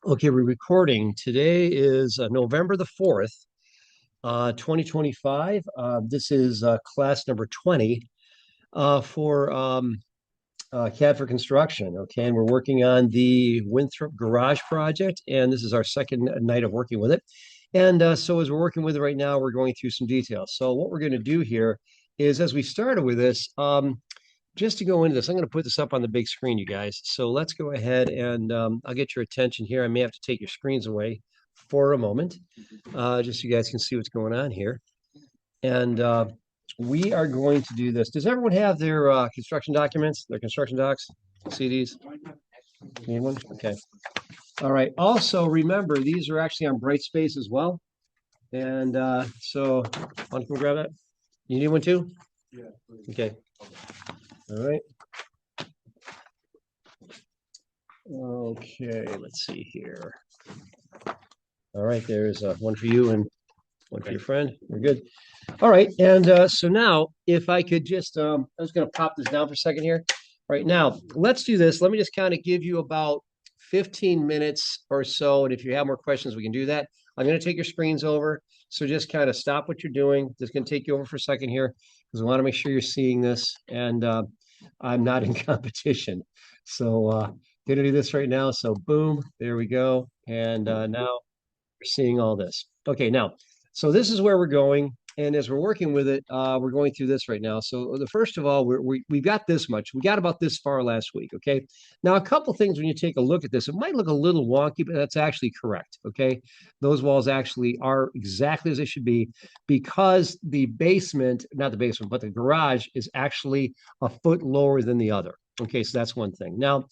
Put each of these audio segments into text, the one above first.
Okay, we're recording. Today is November the 4th, 2025. This is class number 20 for CAD for Construction. Okay, and we're working on the Winthrop Garage project, and this is our second night of working with it. And so as we're working with it right now, we're going through some details. So what we're going to do here is, as we started with this, just to go into this, I'm going to put this up on the big screen, you guys. So let's go ahead and I'll get your attention here. I may have to take your screens away for a moment, just so you guys can see what's going on here. And we are going to do this. Does everyone have their construction documents, their construction docs, CDs? Need one? Okay. All right. Also, remember, these are actually on bright space as well. And so, want to come grab that? You need one too? Yeah. Okay. All right. Okay, let's see here. All right, there's one for you and one for your friend. We're good. All right, and so now if I could just, I was going to pop this down for a second here. Right now, let's do this. Let me just kind of give you about 15 minutes or so, and if you have more questions, we can do that. I'm going to take your screens over, so just kind of stop what you're doing. Just going to take you over for a second here because I want to make sure you're seeing this, and I'm not in competition. So going to do this right now. So boom, there we go. And now we're seeing all this. Okay, now, so this is where we're going. And as we're working with it, we're going through this right now. So the first of all, we've got this much. We got about this far last week, okay? Now, a couple things when you take a look at this, it might look a little wonky, but that's actually correct, okay? Those walls actually are exactly as they should be because the basement, not the basement, but the garage is actually a foot lower than the other. Okay, so that's one thing. Now,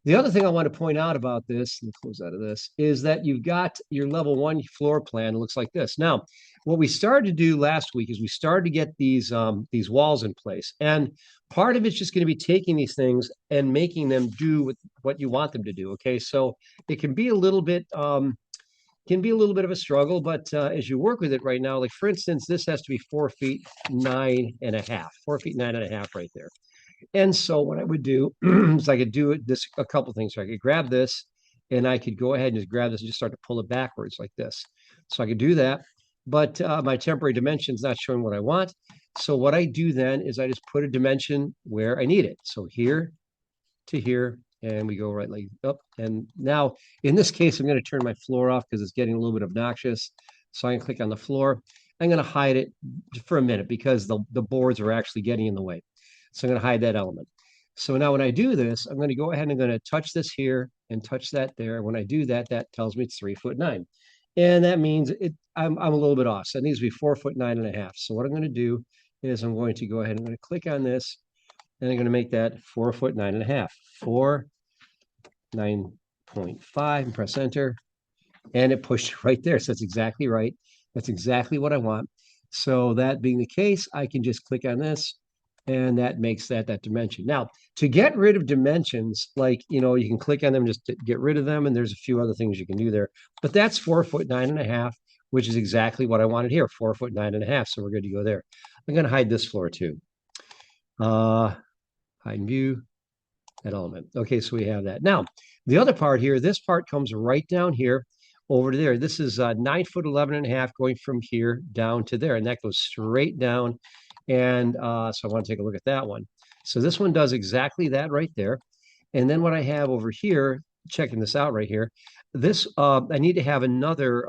the other thing I want to point out about this, let me close out of this, is that you've got your level one floor plan. It looks like this. Now, what we started to do last week is we started to get these walls in place, and part of it's just going to be taking these things and making them do what you want them to do. Okay, so it can be a little bit of a struggle, but as you work with it right now, like for instance, this has to be 4 feet 9.5, 4 feet 9.5 right there. And so what I would do is I could do this a couple things. So I could grab this and I could go ahead and just grab this and just start to pull it backwards like this. So I could do that, but my temporary dimension is not showing what I want. So what I do then is I just put a dimension where I need it. So here to here, and we go right like up. And now in this case, I'm going to turn my floor off because it's getting a little bit obnoxious. So I can click on the floor. I'm going to hide it for a minute because the boards are actually getting in the way. So I'm going to hide that element. So now when I do this, I'm going to go ahead and I'm going to touch this here and touch that there. When I do that, that tells me it's 3 foot 9. And that means I'm a little bit off. So it needs to be 4 foot 9.5. So what I'm going to do is I'm going to go ahead and I'm going to click on this and I'm going to make that 4 foot 9.5. 4, 9.5 and press enter. And it pushed right there. So that's exactly right. That's exactly what I want. So that being the case, I can just click on this and that makes that dimension. Now, to get rid of dimensions, like, you can click on them just to get rid of them. And there's a few other things you can do there. But that's 4 foot 9.5, which is exactly what I wanted here, 4 foot 9.5. So we're good to go there. I'm going to hide this floor too. Hide and view that element. Okay, so we have that. Now, the other part here, this part comes right down here over to there. This is 9 foot 11.5 going from here down to there, and that goes straight down. And so I want to take a look at that one. So this one does exactly that right there. And then what I have over here, checking this out right here, this I need to have another.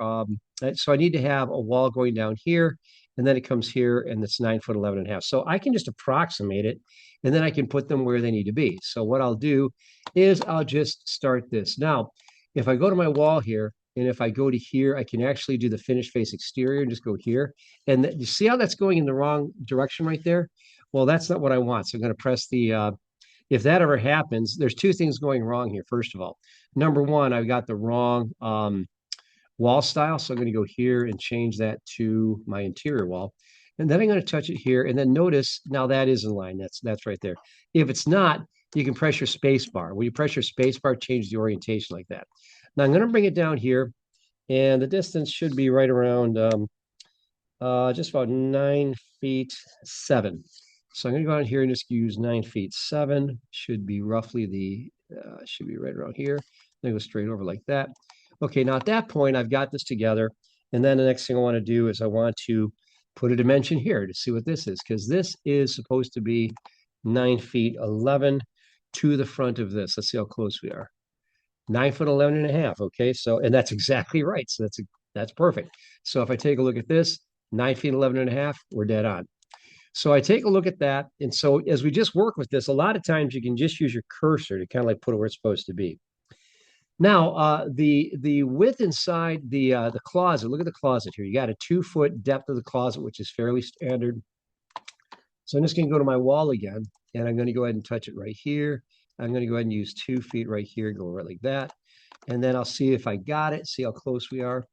So I need to have a wall going down here, and then it comes here, and it's 9 foot 11.5. So I can just approximate it, and then I can put them where they need to be. So what I'll do is I'll just start this. Now, if I go to my wall here, and if I go to here, I can actually do the finished face exterior and just go here. And you see how that's going in the wrong direction right there? Well, that's not what I want. So I'm going to press the, if that ever happens, there's two things going wrong here. First of all, number one, I've got the wrong wall style. So I'm going to go here and change that to my interior wall. And then I'm going to touch it here. And then notice now that is in line. That's right there. If it's not, you can press your space bar. When you press your space bar, change the orientation like that. Now I'm going to bring it down here. And the distance should be right around just about 9 feet 7. So I'm going to go out here and just use 9 feet 7. Should be roughly should be right around here. Then go straight over like that. Okay, now at that point, I've got this together. And then the next thing I want to do is I want to put a dimension here to see what this is, because this is supposed to be 9 feet 11 to the front of this. Let's see how close we are. 9 foot 11 and a half. Okay, so, and that's exactly right. So that's perfect. So if I take a look at this, 9 feet 11 and a half, we're dead on. So I take a look at that. And so as we just work with this, a lot of times you can just use your cursor to kind of like put it where it's supposed to be. Now, the width inside the closet, look at the closet here. You got a 2 foot depth of the closet, which is fairly standard. So I'm just going to go to my wall again, and I'm going to go ahead and touch it right here. I'm going to go ahead and use 2 feet right here, go right like that. And then I'll see if I got it, see how close we are.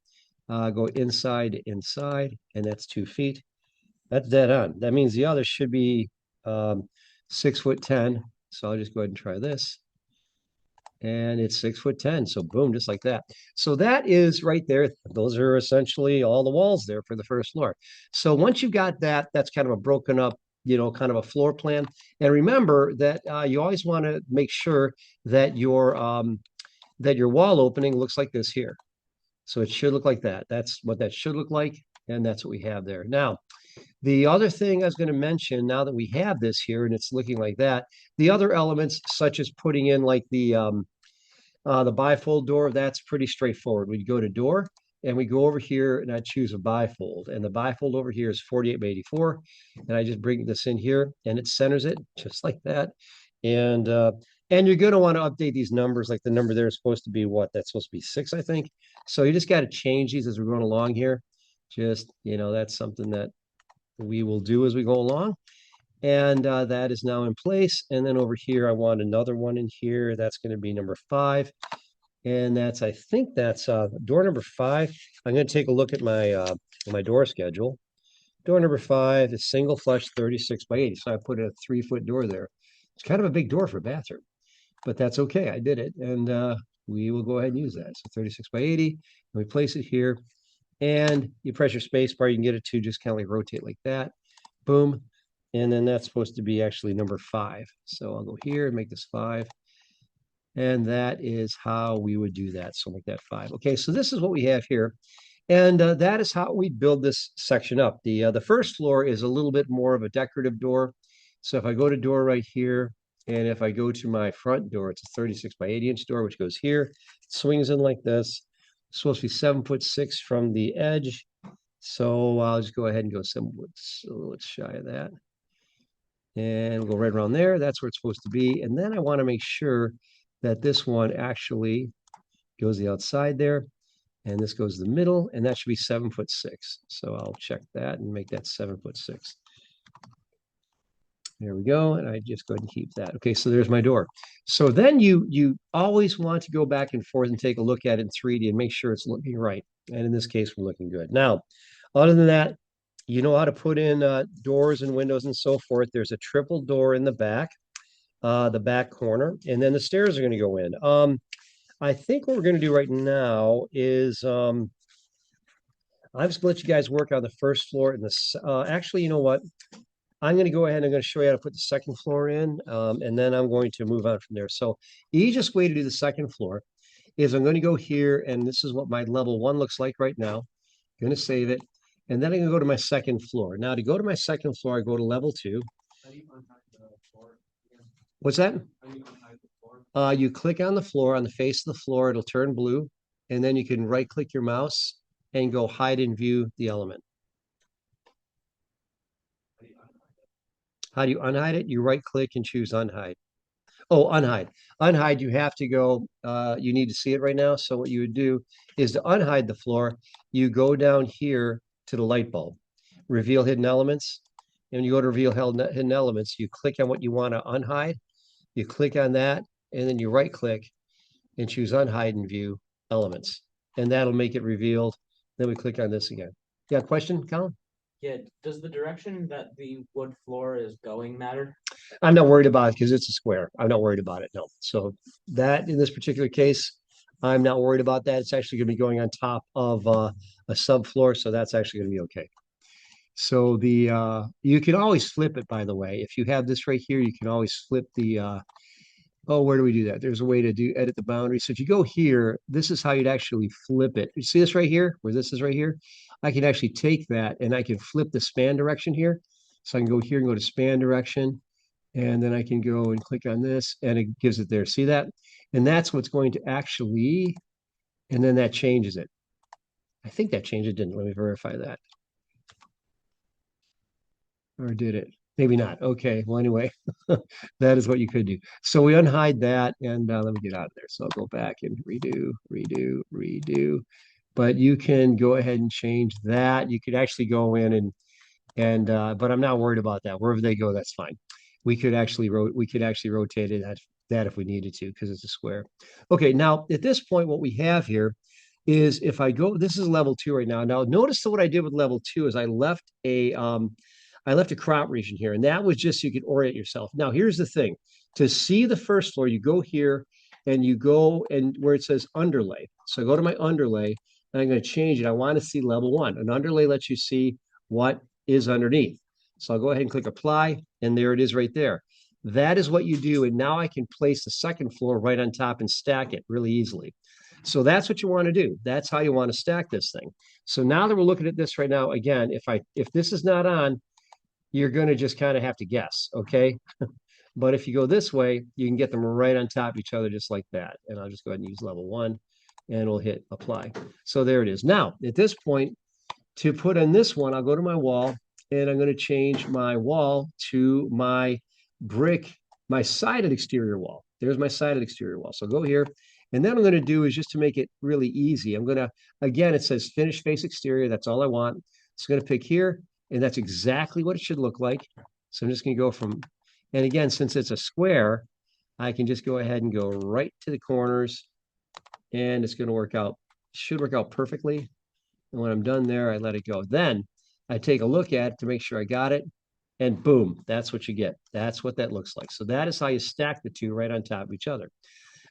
Go inside to inside, and that's 2 feet. That's dead on. That means the other should be 6'10". So I'll just go ahead and try this. And it's 6'10". So boom, just like that. So that is right there. Those are essentially all the walls there for the first floor. So once you've got that, that's kind of a broken up, kind of a floor plan. And remember that you always want to make sure that your wall opening looks like this here. So it should look like that. That's what that should look like. And that's what we have there. Now, the other thing I was going to mention, now that we have this here and it's looking like that, the other elements such as putting in like the bifold door, that's pretty straightforward. We go to door and we go over here and I choose a bifold. And the bifold over here is 48 by 84. And I just bring this in here and it centers it just like that. And you're going to want to update these numbers. Like the number there is supposed to be what? That's supposed to be 6, I think. So you just got to change these as we're going along here. Just, that's something that we will do as we go along. And that is now in place. And then over here, I want another one in here. That's going to be number 5. And I think that's door number 5. I'm going to take a look at my door schedule. Door number 5 is single flush 36 by 80. So I put a 3-foot door there. It's kind of a big door for a bathroom, but that's okay. I did it. And we will go ahead and use that. So 36 by 80. And we place it here. And you press your space bar, you can get it to just kind of like rotate like that. Boom. And then that's supposed to be actually number 5. So I'll go here and make this 5. And that is how we would do that. So make that 5. Okay, so this is what we have here. And that is how we build this section up. The first floor is a little bit more of a decorative door. So if I go to door right here, and if I go to my front door, it's a 36 by 80 inch door, which goes here. It swings in like this. It's supposed to be 7'6" from the edge. So I'll just go ahead and go 7 foot, a little shy of that. And we'll go right around there. That's where it's supposed to be. And then I want to make sure that this one actually goes the outside there. And this goes the middle. And that should be 7'6". So I'll check that and make that 7'6". There we go. And I just go ahead and keep that. Okay, so there's my door. So then you always want to go back and forth and take a look at it in 3D and make sure it's looking right. And in this case, we're looking good. Now, other than that, you know how to put in doors and windows and so forth. There's a triple door in the back corner, and then the stairs are going to go in. I think what we're going to do right now is I'm just going to let you guys work on the first floor. And this, actually, you know what? I'm going to go ahead and I'm going to show you how to put the second floor in, and then I'm going to move on from there. So the easiest way to do the second floor is I'm going to go here, and this is what my level 1 looks like right now. I'm going to save it, and then I'm going to go to my second floor. Now, to go to my second floor, I go to level 2. What's that? You click on the floor, on the face of the floor, it'll turn blue, and then you can right-click your mouse and go hide and view the element. How do you unhide it? You right-click and choose unhide. Oh, unhide. Unhide, you have to go, you need to see it right now. So what you would do is to unhide the floor, you go down here to the light bulb, reveal hidden elements. And when you go to reveal hidden elements, you click on what you want to unhide. You click on that, and then you right-click and choose unhide and view elements. And that'll make it revealed. Then we click on this again. Yeah, question, Colin? Yeah, does the direction that the wood floor is going matter? I'm not worried about it because it's a square. I'm not worried about it, no. So that, in this particular case, I'm not worried about that. It's actually going to be going on top of a subfloor, so that's actually going to be okay. So you can always flip it, by the way. If you have this right here, you can always flip the Oh, where do we do that? There's a way to do edit the boundary. So if you go here, this is how you'd actually flip it. You see this right here, where this is right here? I can actually take that and I can flip the span direction here. So I can go here and go to span direction, and then I can go and click on this and it gives it there. See that? And that's what's going to actually, and then that changes it. I think that changed it, didn't. Let me verify that. Or did it? Maybe not. Okay. Well, anyway, that is what you could do. So we unhide that, and let me get out of there. So I'll go back and redo, redo, redo. But you can go ahead and change that. You could actually go in and but I'm not worried about that. Wherever they go, that's fine. We could actually rotate it at that if we needed to because it's a square. Okay, now at this point, what we have here is if I go, this is level 2 right now. Now notice that what I did with level 2 is I left a crop region here, and that was just so you could orient yourself. Now here's the thing: to see the first floor, you go here and you go and where it says underlay. So I go to my underlay and I'm going to change it. I want to see level 1. An underlay lets you see what is underneath. So I'll go ahead and click apply, and there it is right there. That is what you do. And now I can place the second floor right on top and stack it really easily. So that's what you want to do. That's how you want to stack this thing. So now that we're looking at this right now, again, if this is not on, you're going to just kind of have to guess, okay? But if you go this way, you can get them right on top of each other just like that. And I'll just go ahead and use level 1 and we'll hit apply. So there it is. Now, at this point, to put in this one, I'll go to my wall and I'm going to change my wall to my brick, my sided exterior wall. There's my sided exterior wall. So go here. And then what I'm going to do is just to make it really easy. I'm going to, again, it says finish face exterior. That's all I want. It's going to pick here. And that's exactly what it should look like. So I'm just going to go from, and again, since it's a square, I can just go ahead and go right to the corners and it's going to work out, should work out perfectly. And when I'm done there, I let it go. Then I take a look at it to make sure I got it. And boom, that's what you get. That's what that looks like. So that is how you stack the two right on top of each other.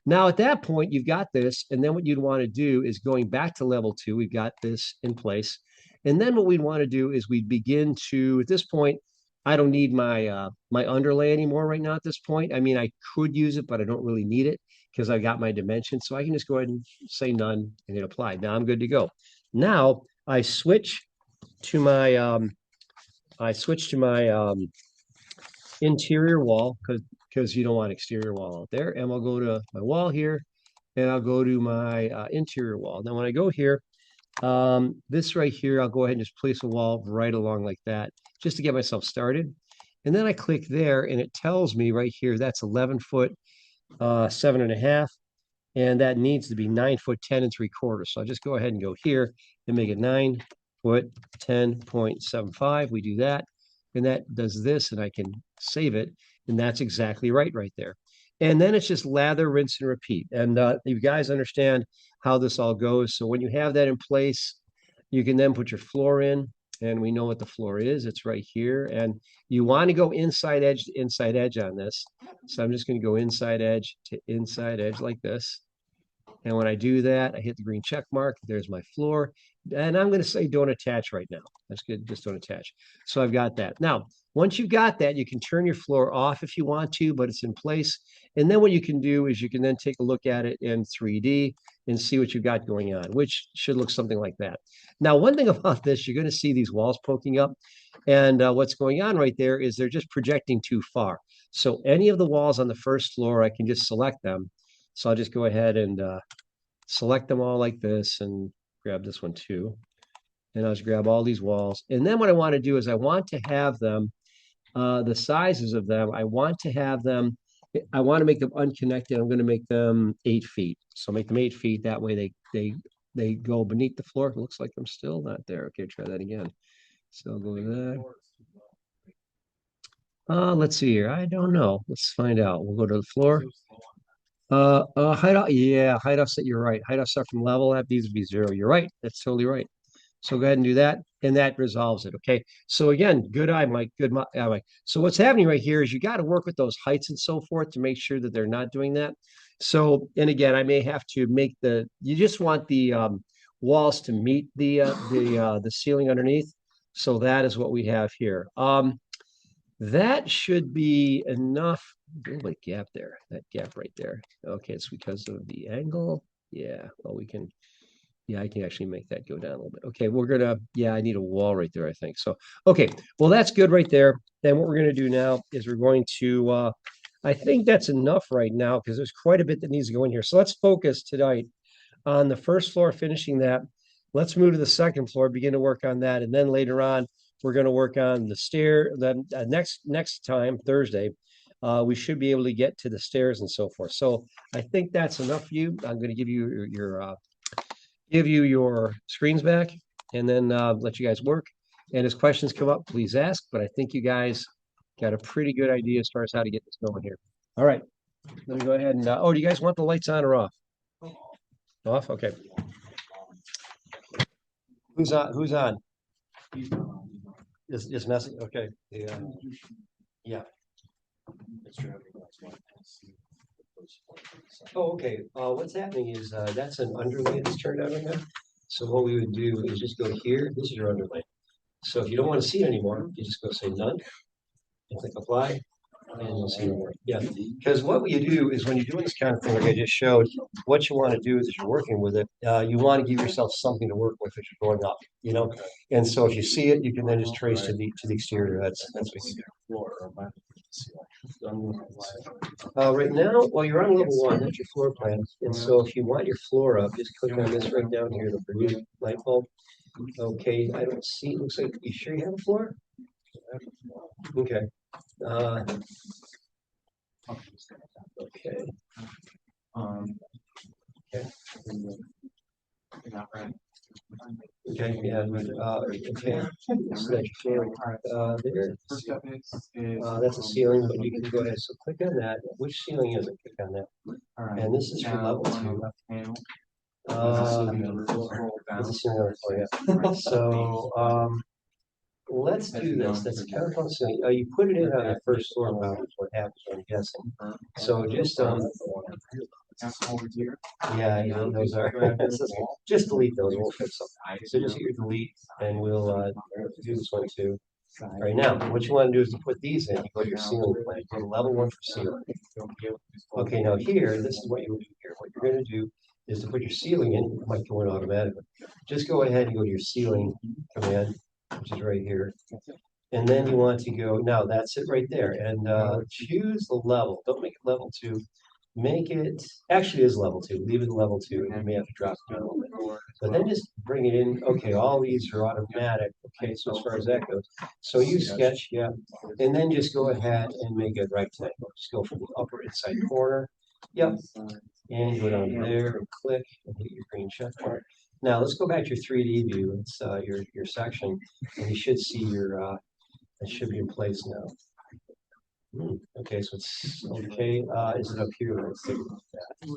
Now, at that point, you've got this. And then what you'd want to do is going back to level 2, we've got this in place. And then what we'd want to do is we'd begin to, at this point, I don't need my underlay anymore right now at this point. I mean, I could use it, but I don't really need it because I got my dimensions. So I can just go ahead and say none and hit apply. Now I'm good to go. Now I switch to my interior wall because you don't want exterior wall out there. And I'll go to my wall here and I'll go to my interior wall. Now when I go here, this right here, I'll go ahead and just place a wall right along like that just to get myself started. And then I click there and it tells me right here that's 11 foot 7.5, and that needs to be 9 foot 10 and 3/4. So I'll just go ahead and go here and make it 9 foot 10.75. We do that, and that does this, and I can save it, and that's exactly right there. And then it's just lather, rinse, and repeat. And you guys understand how this all goes. So when you have that in place, you can then put your floor in, and we know what the floor is. It's right here. And you want to go inside edge to inside edge on this. So I'm just going to go inside edge to inside edge like this. And when I do that, I hit the green check mark. There's my floor. And I'm going to say don't attach right now. That's good. Just don't attach. So I've got that. Now, once you've got that, you can turn your floor off if you want to, but it's in place. And then what you can do is you can then take a look at it in 3D and see what you've got going on, which should look something like that. Now, one thing about this, you're going to see these walls poking up. And what's going on right there is they're just projecting too far. So any of the walls on the first floor, I can just select them. So I'll just go ahead and select them all like this and grab this one too. And I'll just grab all these walls. And then what I want to do is I want to have them, the sizes of them, I want to make them unconnected. I'm going to make them 8 feet. So make them 8 feet. That way they go beneath the floor. It looks like I'm still not there. Okay, try that again. So I'll go with that. Let's see here. I don't know. Let's find out. We'll go to the floor. Height off, yeah, height offset, you're right. Height offset from level, that needs to be 0. You're right. That's totally right. So go ahead and do that, and that resolves it, okay? So again, good eye, Mike, good eye, Mike. So what's happening right here is you got to work with those heights and so forth to make sure that they're not doing that. So, and again, I may have to make you just want the walls to meet the ceiling underneath. So that is what we have here. That should be enough a little bit gap there, that gap right there. Okay, it's because of the angle. Yeah, well, we can, yeah, I can actually make that go down a little bit. Okay, we're gonna, yeah, I need a wall right there, I think. So, okay, well, that's good right there. Then what we're gonna do now is we're going to, I think that's enough right now because there's quite a bit that needs to go in here. So let's focus tonight on the first floor, finishing that. Let's move to the second floor, begin to work on that, and then later on, we're going to work on the stair. Then next time, Thursday, we should be able to get to the stairs and so forth. So I think that's enough for you. I'm going to give you your screens back, and then let you guys work. And as questions come up, please ask. But I think you guys got a pretty good idea as far as how to get this going here. All right, let me go ahead and. Oh, do you guys want the lights on or off? Off. Okay. Who's on? Who's on? Just messing. Okay. Yeah. Yeah. Oh, okay. What's happening is that's an underlay that's turned on right now. So what we would do is just go here. This is your underlay. So if you don't want to see it anymore, you just go say none and click apply. And you'll see more. Yeah, because what you do is when you're doing this kind of thing, like I just showed, what you want to do is as you're working with it, you want to give yourself something to work with as you're going up, you know. And so if you see it, you can then just trace to the exterior. That's what you do. Right now, well, you're on level one. That's your floor plan. And so if you want your floor up, just click on this right down here, the blue light bulb. Okay, I don't see. It looks like you sure you have a floor. Okay. Uh, okay. Okay. Okay, yeah, okay. So that's your floor, there. That's a ceiling, but you can go ahead, so click on that. Which ceiling is it? Click on that. And this is for level two. This is ceiling level four, yeah. So, let's do this. That's kind of fun. So, you put it in on the first floor level, is what happens, I'm guessing. So just, yeah, you know, those are, just delete those, we'll fix them. So just hit your delete, and we'll, do this one too. All right, now, what you want to do is to put these in, you go to your ceiling plan, go to level one for ceiling. Okay, now here, this is what you would do here. What you're gonna do is to put your ceiling in, it might go in automatically. Just go ahead and go to your ceiling command, which is right here. And then you want to go, now that's it right there, and choose the level, don't make it level two. Make it, actually it is level two, leave it level two, and you may have to drop it down a little bit. But then just bring it in, okay, all these are automatic, okay, so as far as that goes. So use sketch, yeah, and then just go ahead and make it rectangle, just go from the upper inside corner, yep. And go down there and click and hit your green check mark. Now let's go back to your 3D view, it's your section, and you should see your, it should be in place now. Okay, so it's okay. Is it up here? Let's take a look at that.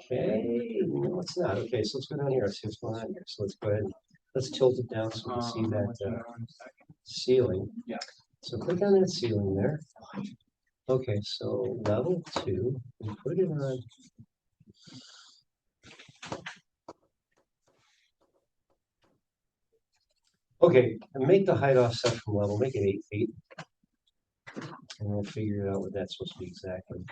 Okay, no, it's not. Okay, so let's go down here. Let's see what's going on here. So let's go ahead. Let's tilt it down so we can see that ceiling. So click on that ceiling there. Okay, so level two, and put it on. Okay, and make the height offset from level, make it 8 feet. And we'll figure out what that's supposed to be exactly.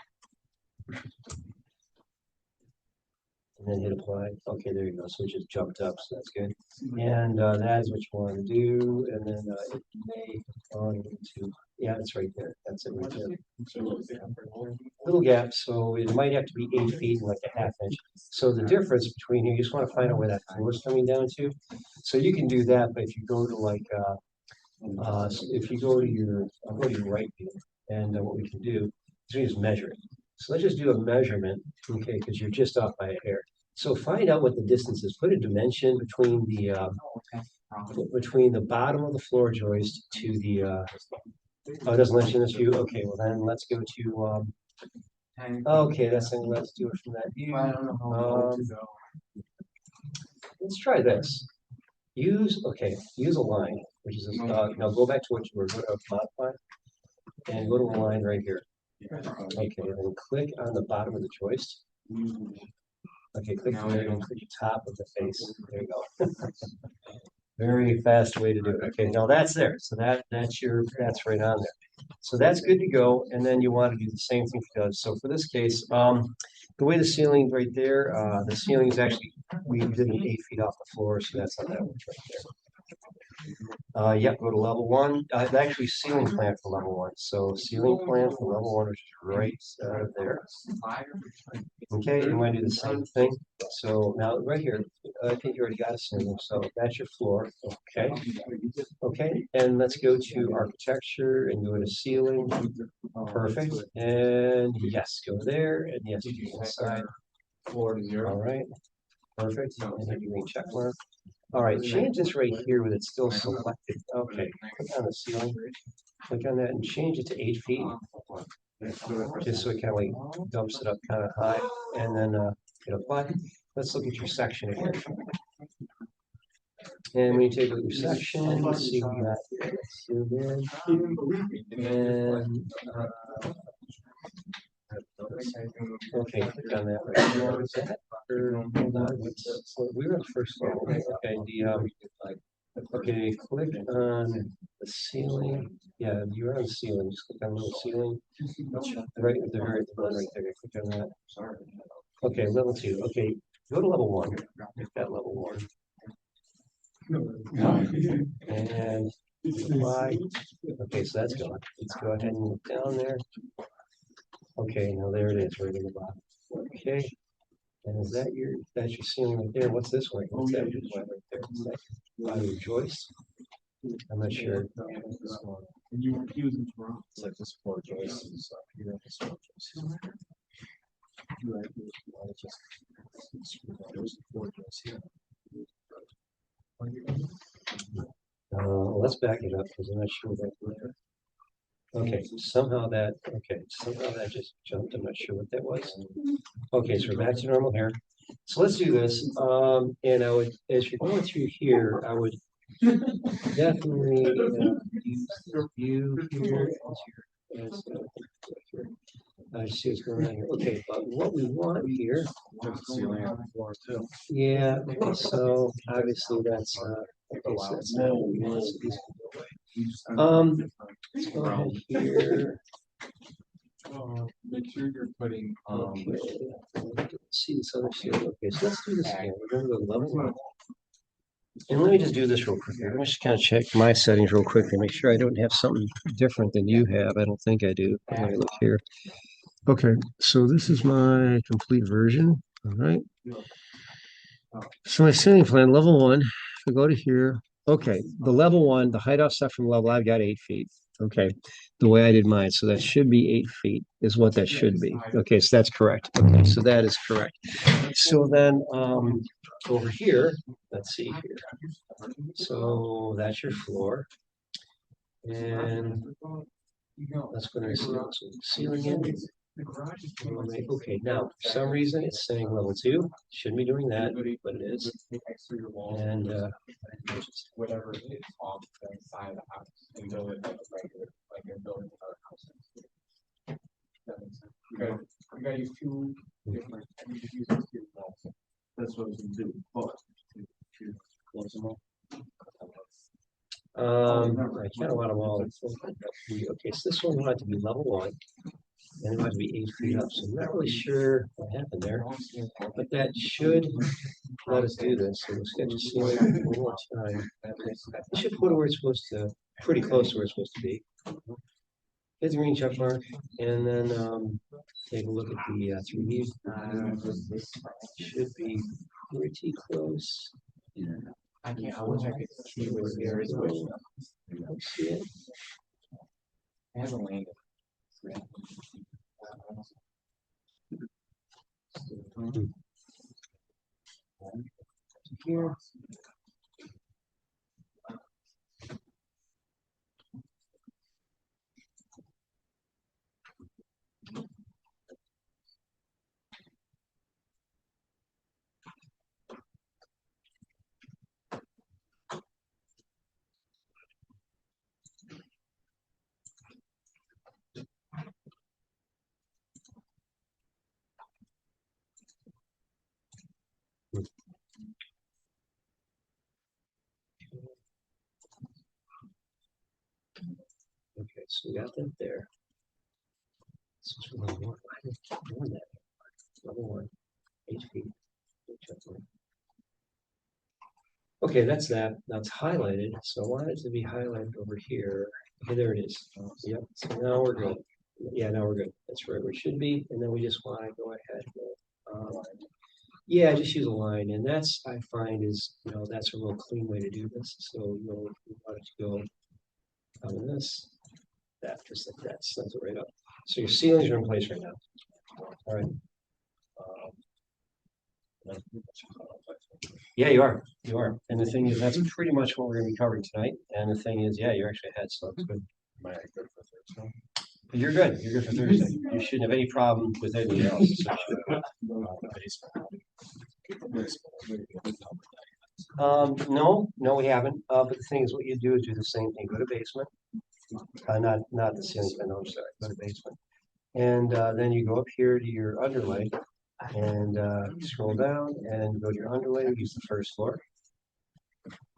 And then hit apply. Okay, there you go. So it just jumped up, so that's good. And that is what you want to do. And then it may on to, yeah, it's right there. That's it right there. Little gap, so it might have to be 8 feet and like a half inch. So the difference between here, you just want to find out where that floor is coming down to. So you can do that, but if you go to like, if you go to your, I'll go to your right view, and what we can do is we just measure it. So let's just do a measurement, okay, because you're just off by a hair. So find out what the distance is. Put a dimension between the bottom of the floor joist to the. Oh, it doesn't mention this view. Okay, well then let's go to. Okay, that's it. Let's do it from that view. Let's try this. Use a line, which is now go back to what you were going to modify, and go to a line right here. Okay, then click on the bottom of the joist. Okay, click there and click the top of the face. There you go. Very fast way to do it. Okay, now that's there. So that's right on there. So that's good to go. And then you want to do the same thing for the others. So for this case, the way the ceiling right there, the ceiling is actually, we did an 8 feet off the floor, so that's how that works right there. Yep, go to level one. Actually, ceiling plan for level one. So ceiling plan for level one, which is right there. Okay, you want to do the same thing. So now right here, I think you already got a ceiling. So that's your floor. Okay. Okay, and let's go to architecture and go to ceiling. Perfect. And yes, go there. And yes, do inside. All right. Perfect. And then green check mark. All right, change this right here with it still selected. Okay, click on the ceiling, click on that and change it to 8 feet. Just so it kind of like dumps it up kind of high and then hit apply. Let's look at your section here. And when you take a look at your section, let's see what we got here. Let's zoom in. And okay, click on that right there. Is that? Or, hold on, we were on the first level. Okay, okay, click on the ceiling. Yeah, you're on the ceiling. Just click on the little ceiling. Right at the very bottom right there. Click on that. Okay, level 2. Okay, go to level 1. Hit that level 1. And apply. Okay, so that's gone. Let's go ahead and move down there. Okay, now there it is, right in the bottom. Okay. And is that that's your ceiling right there? What's this one? What's that right there? Is that bottom joist? I'm not sure. And you use it wrong. It's like this four joists up here. This four joists. Right. Just those four joists here. Let's back it up because I'm not sure what that. Okay, somehow that just jumped. I'm not sure what that was. Okay, so we're back to normal here. So let's do this. And I would, as you're going through here, I would definitely use the view here as your, I see what's going on here. Okay, but what we want here. Ceiling on the floor too. Yeah, okay, so obviously that's okay, so that's not what we want. So these can go away. Let's go ahead here. Make sure you're putting Okay, let's see this other ceiling. Okay, so let's do this again. We're gonna go level 1. And let me just do this real quick. Let me just kind of check my settings real quickly, make sure I don't have something different than you have. I don't think I do. Let me look here. Okay, so this is my complete version. All right. So my ceiling plan, level 1. If I go to here, okay, the level 1, the height offset from level, I've got 8 feet. Okay, the way I did mine. So that should be 8 feet is what that should be. Okay, so that's correct. Okay, so that is correct. So then over here, let's see here. So that's your floor. And let's go to the ceiling in. Okay, now for some reason it's saying level 2. Shouldn't be doing that, but it is. And whatever it is off the side of the house and build it like a regular, like you're building another house. That makes sense. You gotta use two different. You just use two walls. That's what it's gonna do. But to close them up. I kind of want them all. Okay, so this one wanted to be level 1. And it wanted to be 8 feet up. So I'm not really sure what happened there. But that should let us do this. So we'll sketch a ceiling one more time. It should put it where it's supposed to, pretty close to where it's supposed to be. Hit the green check mark, and then take a look at the 3D. Should be pretty close. I can't, I wish I could see where there is. Let's see it. I haven't landed. Here. So we got that there. This is level one. I didn't keep doing that. Level one, 8 feet. Okay, that's that. Now it's highlighted. So I want it to be highlighted over here. Okay, there it is. Yep. So now we're good. Yeah, now we're good. That's right where it should be. And then we just want to go ahead and yeah, just use a line. And that's, I find, is, that's a real clean way to do this. So we want it to go on this, that, just like that. Sends it right up. So your ceilings are in place right now. All right. Yeah, you are. You are. And the thing is, that's pretty much what we're going to be covering tonight. And the thing is, yeah, you're actually ahead, so it's good. Am I good for Thursday? You're good. You're good for Thursday. You shouldn't have any problem with anything else. No, we haven't. But the thing is, what you do is do the same thing. Go to basement. Not the ceiling fan. No, I'm sorry. Go to basement. And then you go up here to your underlay and scroll down and go to your underlay. Use the first floor,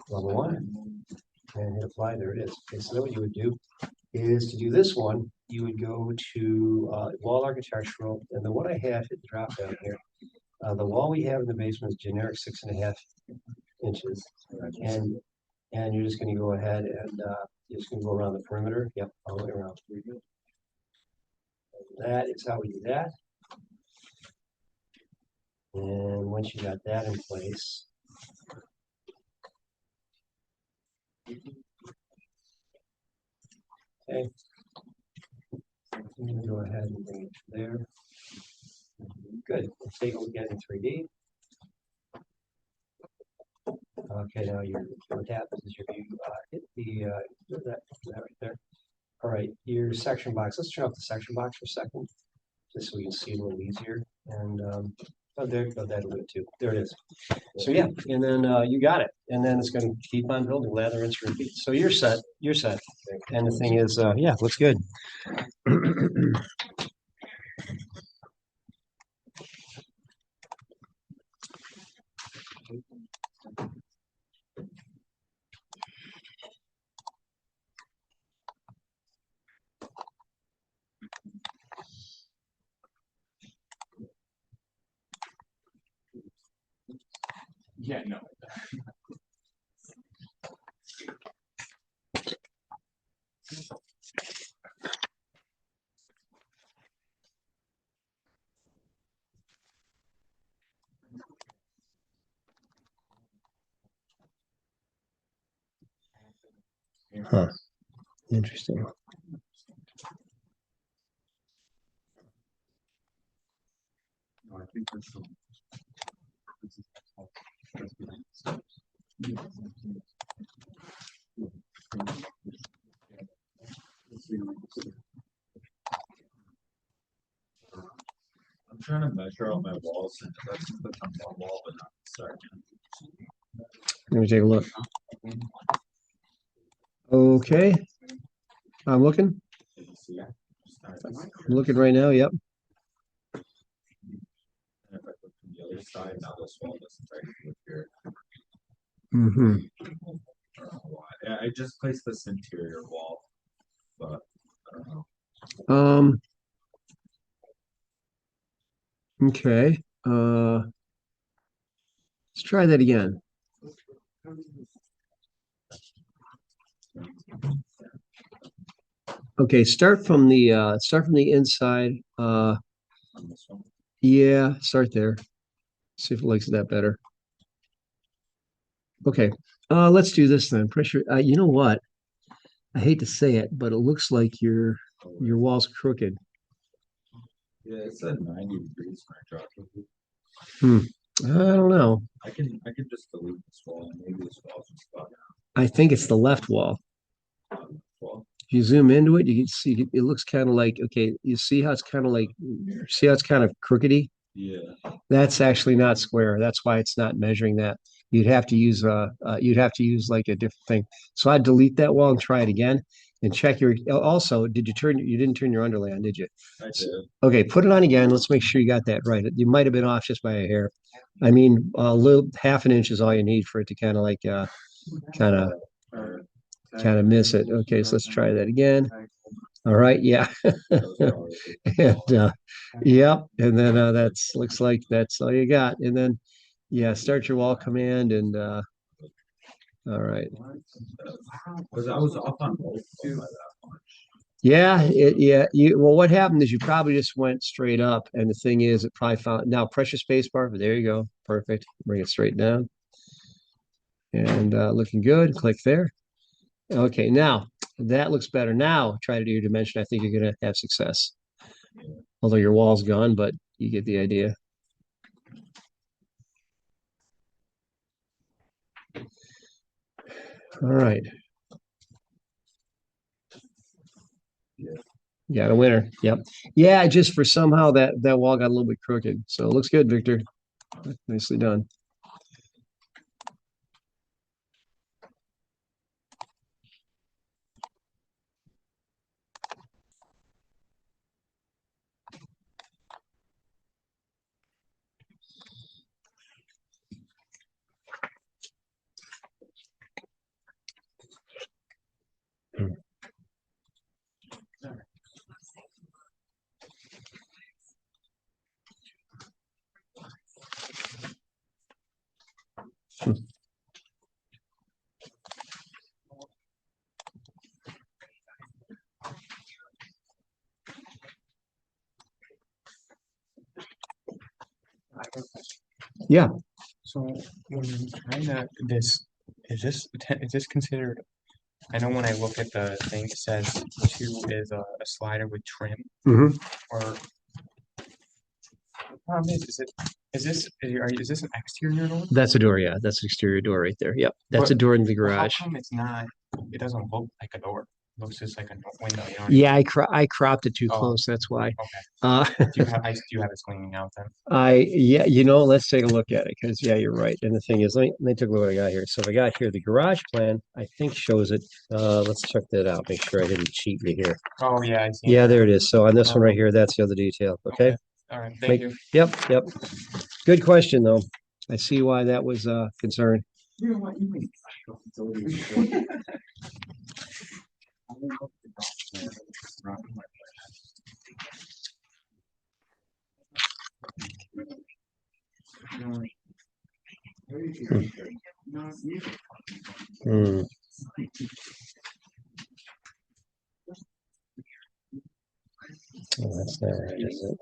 level one, and hit apply. There it is. Okay, so then what you would do is to do this one, you would go to wall architectural, and the one I have, hit the drop down here. The wall we have in the basement is generic 6.5 inches, and you're just going to go ahead and you're just going to go around the perimeter. Yep, all the way around. That is how we do that. And once you got that in place, okay, you can go ahead and bring it there. Good. Let's take a look at it in 3D. Okay, now what happens is you hit that right there. All right, your section box. Let's turn off the section box for a second, just so we can see a little easier. And there, that a little bit too. There it is. So yeah, and then you got it. And then it's going to keep on building, lather, rinse, repeat. So you're set. You're set. And the thing is, yeah, looks good. Yeah, no. Huh. Interesting. No, I think there's some. I'm trying to measure out my walls and that's the one wall, but not the second. Let me take a look. Okay. I'm looking. I'm looking right now. Yep. And if I look from the other side, now this wall doesn't actually look here. Mm-hmm. I don't know why. Yeah, I just placed this interior wall, but I don't know. Okay. Let's try that again. Okay, start from the inside. On this one. Yeah, start there. See if it likes that better. Okay. Let's do this then. Pressure. You know what? I hate to say it, but it looks like your wall's crooked. Yeah, it's at 90 degrees when I drop it. I don't know. I can just delete this wall and maybe this wall's just bugging I think it's the left wall. out. Well, If you zoom into it, you can see it looks kind of like, okay, you see how it's kind of like, see how it's kind of crookedy? yeah. That's actually not square. That's why it's not measuring that. You'd have to use like a different thing. So I'd delete that wall and try it again and check your, also, you didn't turn your underlay on, did you? I did. Okay, put it on again. Let's make sure you got that right. You might have been off just by a hair. I mean, a little half an inch is all you need for it to kind of like, kind of miss it. Okay, so let's try that again. All right, yeah. And yep, and then that's looks like that's all you got. And then yeah, start your wall command and all right. Cause I was up on both too. Yeah, yeah, you well what happened is you probably just went straight up and the thing is it probably found now press your space bar, but there you go. Perfect. Bring it straight down. And looking good. Click there. Okay, now that looks better. Now try to do your dimension. I think you're gonna have success. Although your wall's gone, but you get the idea. All right. Got a winner. Yep. Yeah, just for somehow that wall got a little bit crooked. So it looks good, Victor. Nicely done. Yeah. So when trying to is this considered? I know when I look at the thing, it says two is a slider with trim, hmm or the problem is this an exterior door? That's a door. Yeah, that's an exterior door right there. Yep. That's a But- door in the But how garage. come it's not? It doesn't look like a door. It looks just like a window. You know what Yeah, I cropped it too Oh. close. That's why. Okay. Uh, Do you have it cleaning out then? yeah, let's take a look at it because yeah, you're right. And the thing is, let me take a look what I got here. So I got here the garage plan. I think shows it. Let's check that out. Make sure I didn't cheat you here. Oh yeah, I see. Yeah, there it is. So on this one right here, that's the other detail. Okay. All right. Thank you. Yep. Good question though. I see why that was concern. You know what, you can. Hmm. Oh, that's not right, is it?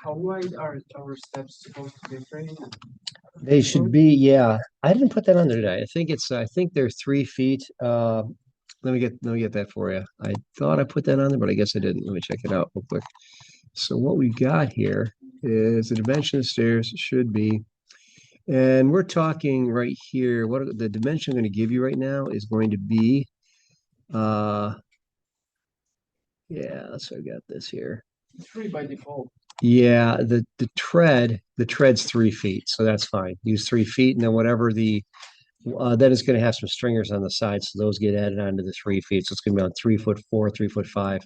How wide are our steps supposed to be framed? They should be, yeah. I didn't put that on there today. I think they're 3 feet. Let me get that for you. I thought I put that on there, but I guess I didn't. Let me check it out real quick. So what we got here is the dimension of stairs should be, and we're talking right here. What the dimension I'm going to give you right now is going to be, yeah. So I got this here. 3 by default. Yeah, the tread's 3 feet, so that's fine. Use 3 feet, and then whatever the then it's going to have some stringers on the side, so those get added onto the 3 feet. So it's going to be on 3'4", 3'5"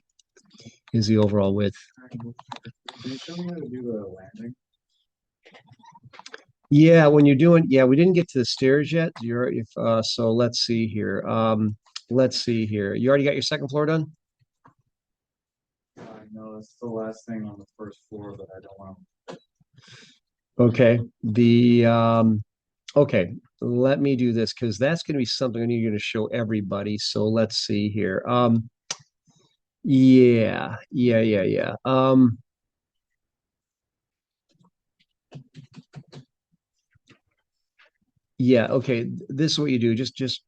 is the overall width. Can you show me how to do the landing? Yeah, when you're doing, yeah, we didn't get to the stairs yet. So let's see here. Let's see here. You already got your second floor done? No, it's the last thing on the first floor that I don't want. Okay. Okay, let me do this because that's going to be something I need you to show everybody. So let's see here. Yeah. Yeah, okay. This is what you do. Just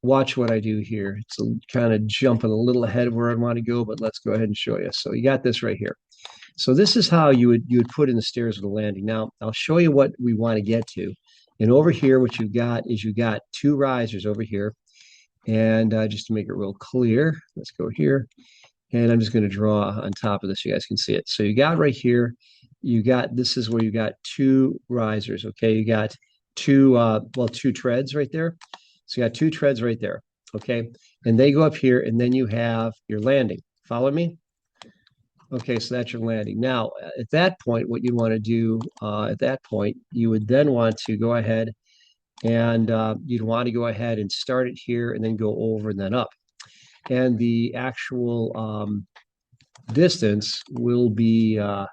watch what I do here. It's kind of jumping a little ahead of where I want to go, but let's go ahead and show you. So you got this right here. So this is how you would put in the stairs of the landing. Now I'll show you what we want to get to. And over here, what you've got is you got two risers over here. And just to make it real clear, let's go here. And I'm just going to draw on top of this so you guys can see it. So you got right here, this is where you got two risers, okay? You got two treads right there. So you got two treads right there, okay? And they go up here, and then you have your landing. Follow me? Okay, so that's your landing. Now, at that point, what you'd want to do, at that point, you would then want to go ahead and you'd want to go ahead and start it here and then go over and then up. And the actual distance will be what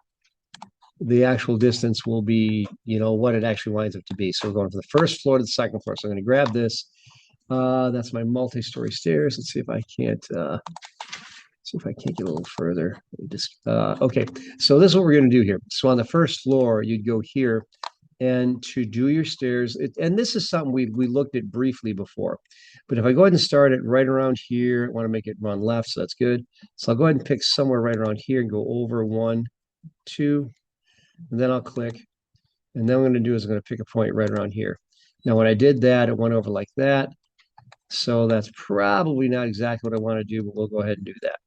it actually winds up to be. So we're going from the first floor to the second floor. So I'm going to grab this. That's my multi-story stairs. Let's see if I can't get a little further. Okay. So this is what we're going to do here. So on the first floor, you'd go here. And to do your stairs, and this is something we looked at briefly before, but if I go ahead and start it right around here, I want to make it run left, so that's good. So I'll go ahead and pick somewhere right around here and go over 1, 2, and then I'll click. And then what I'm going to do is I'm going to pick a point right around here. Now, when I did that, it went over like that. So that's probably not exactly what I want to do, but we'll go ahead and do that.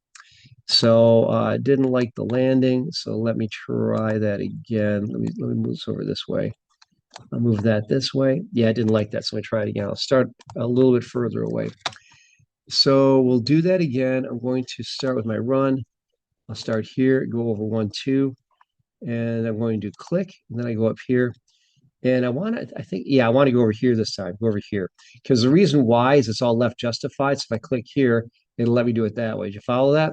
So I didn't like the landing, so let me try that again. Let me move this over this way. I'll move that this way. Yeah, I didn't like that, so let me try it again. I'll start a little bit further away. So we'll do that again. I'm going to start with my run. I'll start here, go over 1, 2, and I'm going to click, and then I go up here. And I want to go over here this time, go over here. Because the reason why is it's all left justified. So if I click here, it'll let me do it that way. Did you follow that,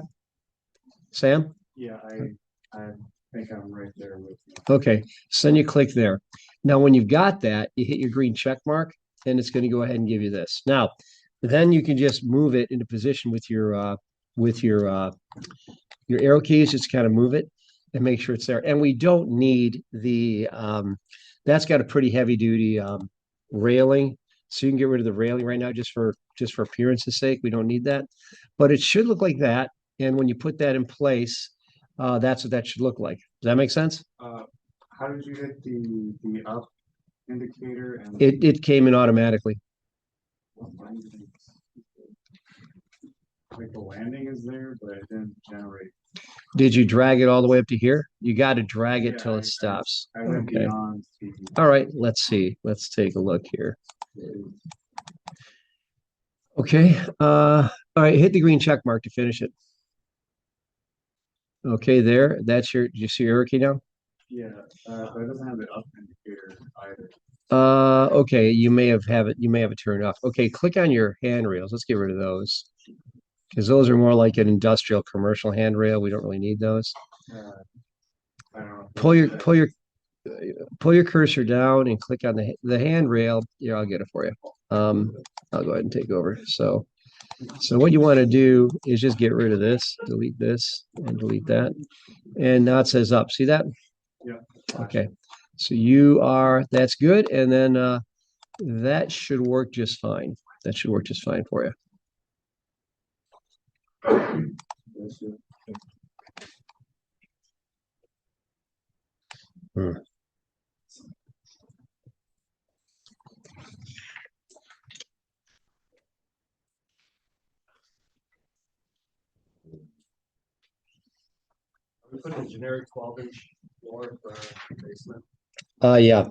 Sam? Yeah, I think I'm right there with you. Okay, so then you click there. Now, when you've got that, you hit your green check mark, and it's going to go ahead and give you this. Now, then you can just move it into position with your arrow keys. Just kind of move it and make sure it's there. And we don't need that's got a pretty heavy duty railing, so you can get rid of the railing right now just for appearance's sake. We don't need that, but it should look like that. And when you put that in place, that's what that should look like. Does that make sense? How did you hit the up indicator and It came in automatically. like the landing is there, but it didn't generate. Did you drag it all the way up to here? You got to drag it till Yeah, it stops. I went Okay. beyond the All right, let's see. Let's take a look here. Okay. All right, hit the green check mark to finish it. Okay, there. Did you see your arrow key now? yeah, but it doesn't have the up indicator either. Okay, you may have it turned off. Okay, click on your handrails. Let's get rid of those. Because those are more like an industrial commercial handrail. We don't really need those. I don't know. Pull your cursor down and click on the handrail. Here, I'll get it for you. I'll go ahead and take over. So what you want to do is just get rid of this, delete this, and delete that. And now it says up. See that? Yeah. Okay. So that's good. And then that should work just fine. That should work just fine for you. We put a generic 12-inch floor for our basement. Yeah.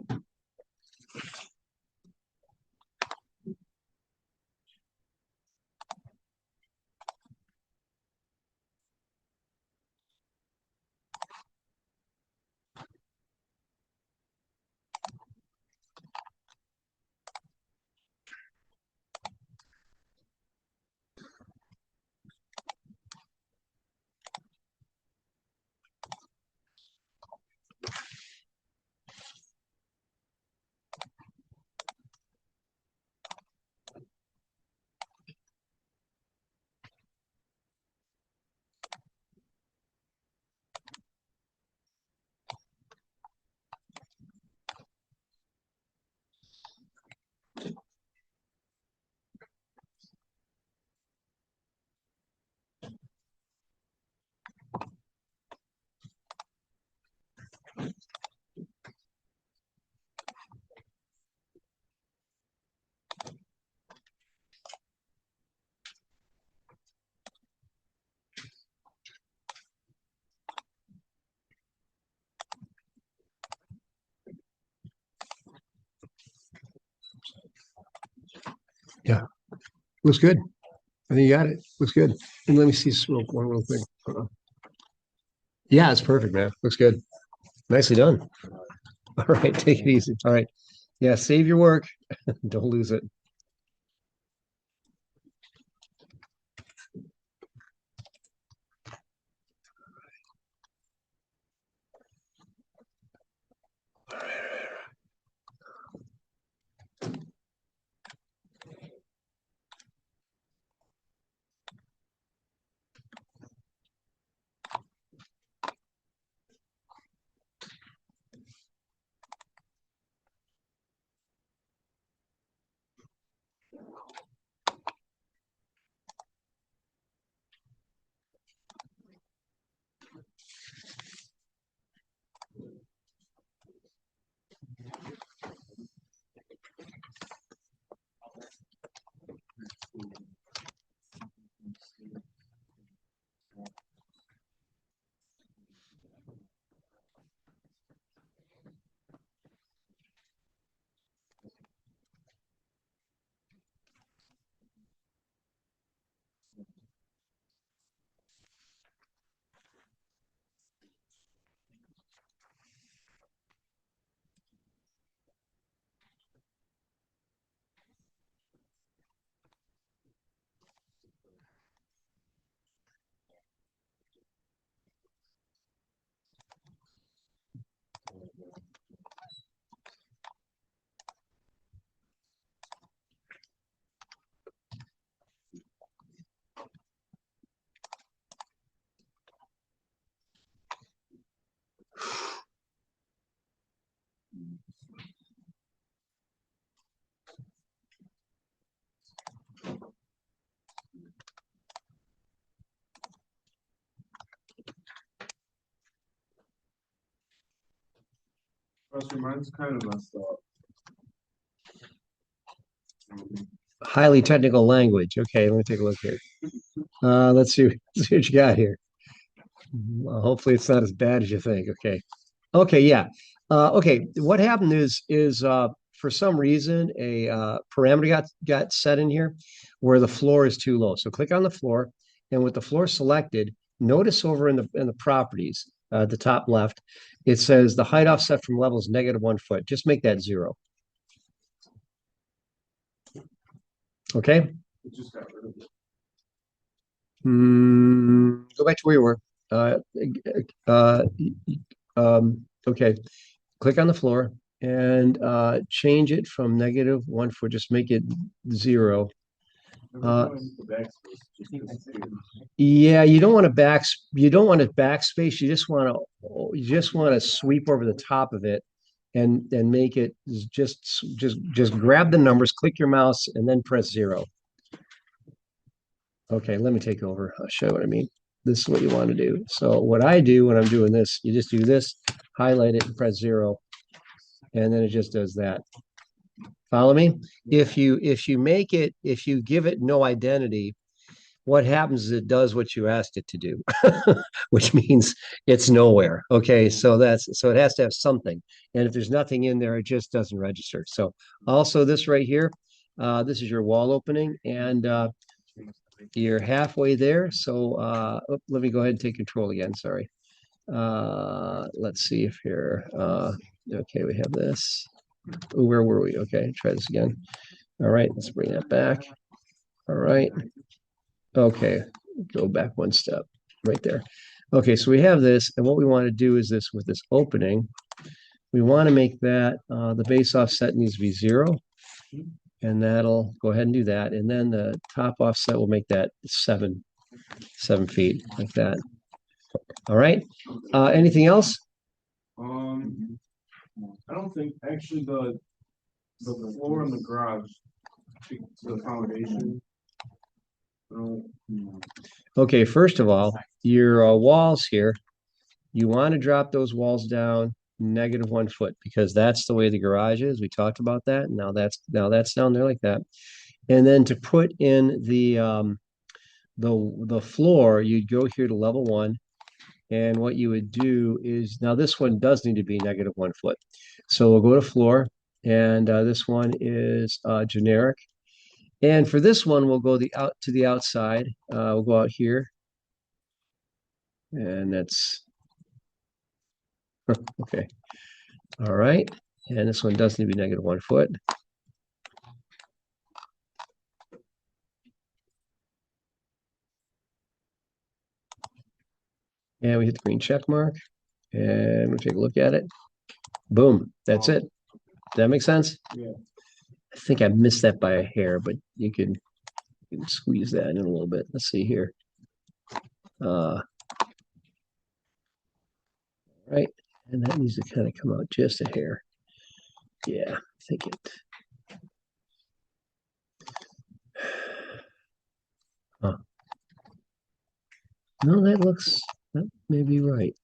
Looks good. I think you got it. Looks good. And let me see one real quick. Yeah, it's perfect, man. Looks good. Nicely done. All right, take it easy. All right. Yeah, save your work. Don't lose it. Plus, mine's kind of messed up. Highly technical language. Okay, let me take a look here. Let's see, let's see what you got here. Well, hopefully it's not as bad as you think. Okay. Okay, yeah. Okay, what happened is for some reason a parameter got set in here where the floor is too low. So click on the floor, and with the floor selected, notice over in the properties, the top left, it says the height offset from level is -1 foot. Just make that 0. Okay. It just got rid of it. Go back to where you were. Uh, okay. Click on the floor and change it from -1 foot. Just make it 0. Yeah, you don't want a backspace. You just want to sweep over the top of it and make it just grab the numbers, click your mouse, and then press 0. Okay, let me take over. I'll show you what I mean. This is what you want to do. So what I do when I'm doing this, you just do this, highlight it, and press 0, and then it just does that. Follow me? If you give it no identity, what happens is it does what you asked it to do, which means it's nowhere. Okay, so it has to have something. And if there's nothing in there, it just doesn't register. So also this right here, this is your wall opening, and you're halfway there. So let me go ahead and take control again. Sorry. Let's see if here. Okay, we have this. Ooh, where were we? Okay, try this again. All right, let's bring that back. All right. Okay, go back one step right there. Okay, so we have this, and what we want to do is this with this opening. We want to make that the base offset needs to be 0, and that'll go ahead and do that. And then the top offset will make that 7 feet like that. All right. Anything else? I don't think actually the floor in the garage to the foundation. Okay, first of all, your walls here, you want to drop those walls down -1 foot because that's the way the garage is. We talked about that. Now that's down there like that. And then to put in the floor, you'd go here to level 1. And what you would do is, now this one does need to be -1 foot. So we'll go to floor, and this one is generic. And for this one, we'll go to the outside. We'll go out here. And that's okay. All right. And this one does need to be negative 1 foot. And we hit the green check mark. And we'll take a look at it. Boom. That's it. Does that make sense? Yeah. I think I missed that by a hair, but you can squeeze that in a little bit. Let's see here. Right. And that needs to kind of come out just a hair. Yeah, I think it. Huh. No, that may be right.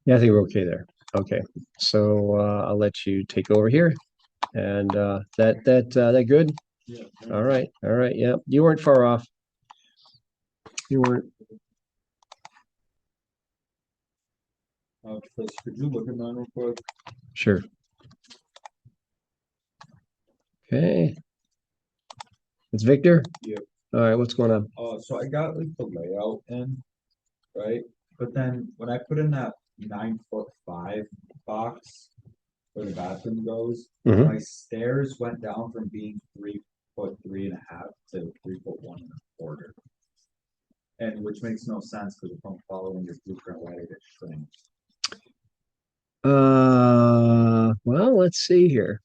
Yeah, I think we're okay there. Okay, so I'll let you take over here, and that good. Yeah. All right, yeah, you weren't far off. You weren't. Chris, could you look at mine real quick? Sure. Okay. It's Victor? Yeah. All right, what's going on? So I got like the layout in, right? But then when I put in that 9'5" box where the bathroom goes, Mhm. my stairs went down from being 3'3.5" to 3'1.25". And which makes no sense because if I'm following your blueprint, why did it shrink? Well, let's see here.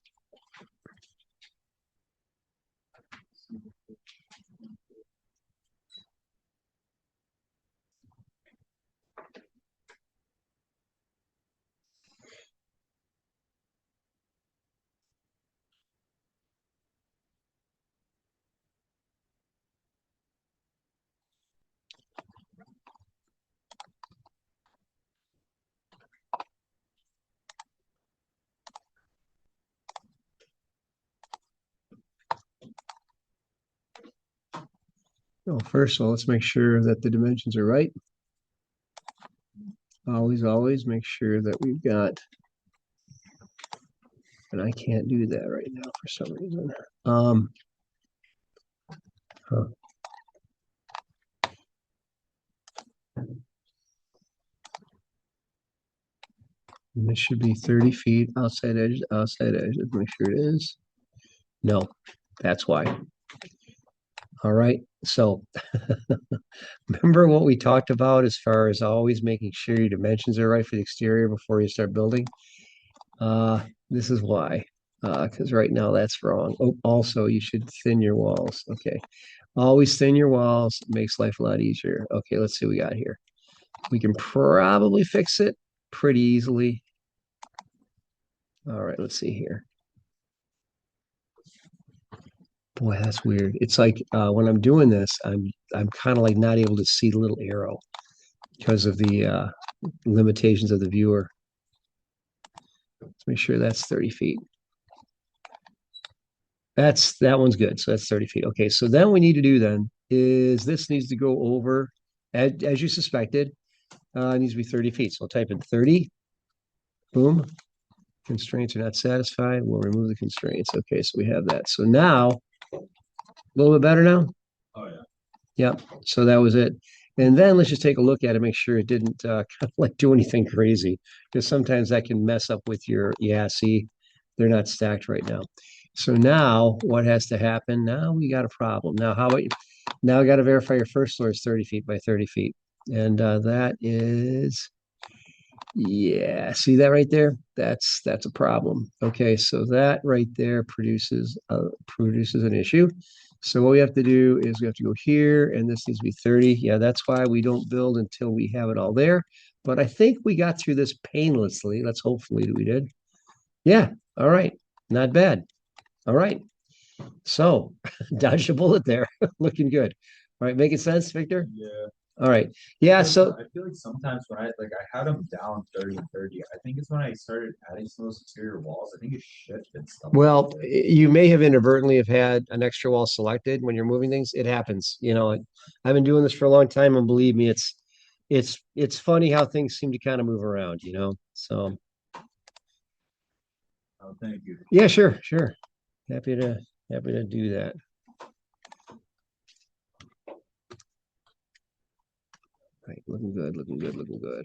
Well, first of all, let's make sure that the dimensions are right. Always make sure that we've got, and I can't do that right now for some reason. Huh. And this should be 30 feet outside edge, outside edge. Let's make sure it is. No, that's why. All right. So remember what we talked about as far as always making sure your dimensions are right for the exterior before you start building? This is why. Because right now that's wrong. Oh, also you should thin your walls. Okay. Always thin your walls. It makes life a lot easier. Okay, let's see what we got here. We can probably fix it pretty easily. All right, let's see here. Boy, that's weird. It's like when I'm doing this, I'm kind of like not able to see the little arrow because of the limitations of the viewer. Let's make sure that's 30 feet. That one's good. So that's 30 feet. Okay, so then we need to do then is this needs to go over as you suspected. It needs to be 30 feet. So we'll type in 30. Boom. Constraints are not satisfied. We'll remove the constraints. Okay, so we have that. So now, a little bit better now? Oh yeah. Yep. So that was it. And then let's just take a look at it, make sure it didn't kind of like do anything crazy, because sometimes that can mess up with your, yeah, see, they're not stacked right now. So now what has to happen? Now we got a problem. Now, how about you? Now we got to verify your first floor is 30 feet by 30 feet. And that is, yeah, see that right there? That's a problem. Okay, so that right there produces an issue. So what we have to do is we have to go here, and this needs to be 30. Yeah, that's why we don't build until we have it all there. But I think we got through this painlessly. Let's hopefully we did. Yeah, all right, not bad. All right, so dodged a bullet there. Looking good. All right, making sense, Victor? Yeah. All right. Yeah, so I feel like sometimes when I had them down 30 and 30. I think it's when I started adding some of those exterior walls. I think it shifted stuff. well, you may have inadvertently have had an extra wall selected when you're moving things. It happens. You know, I've been doing this for a long time, and believe me, it's funny how things seem to kind of move around, you know. So Oh, thank you. Yeah, sure, sure. Happy to do that. Right, looking good, looking good, looking good.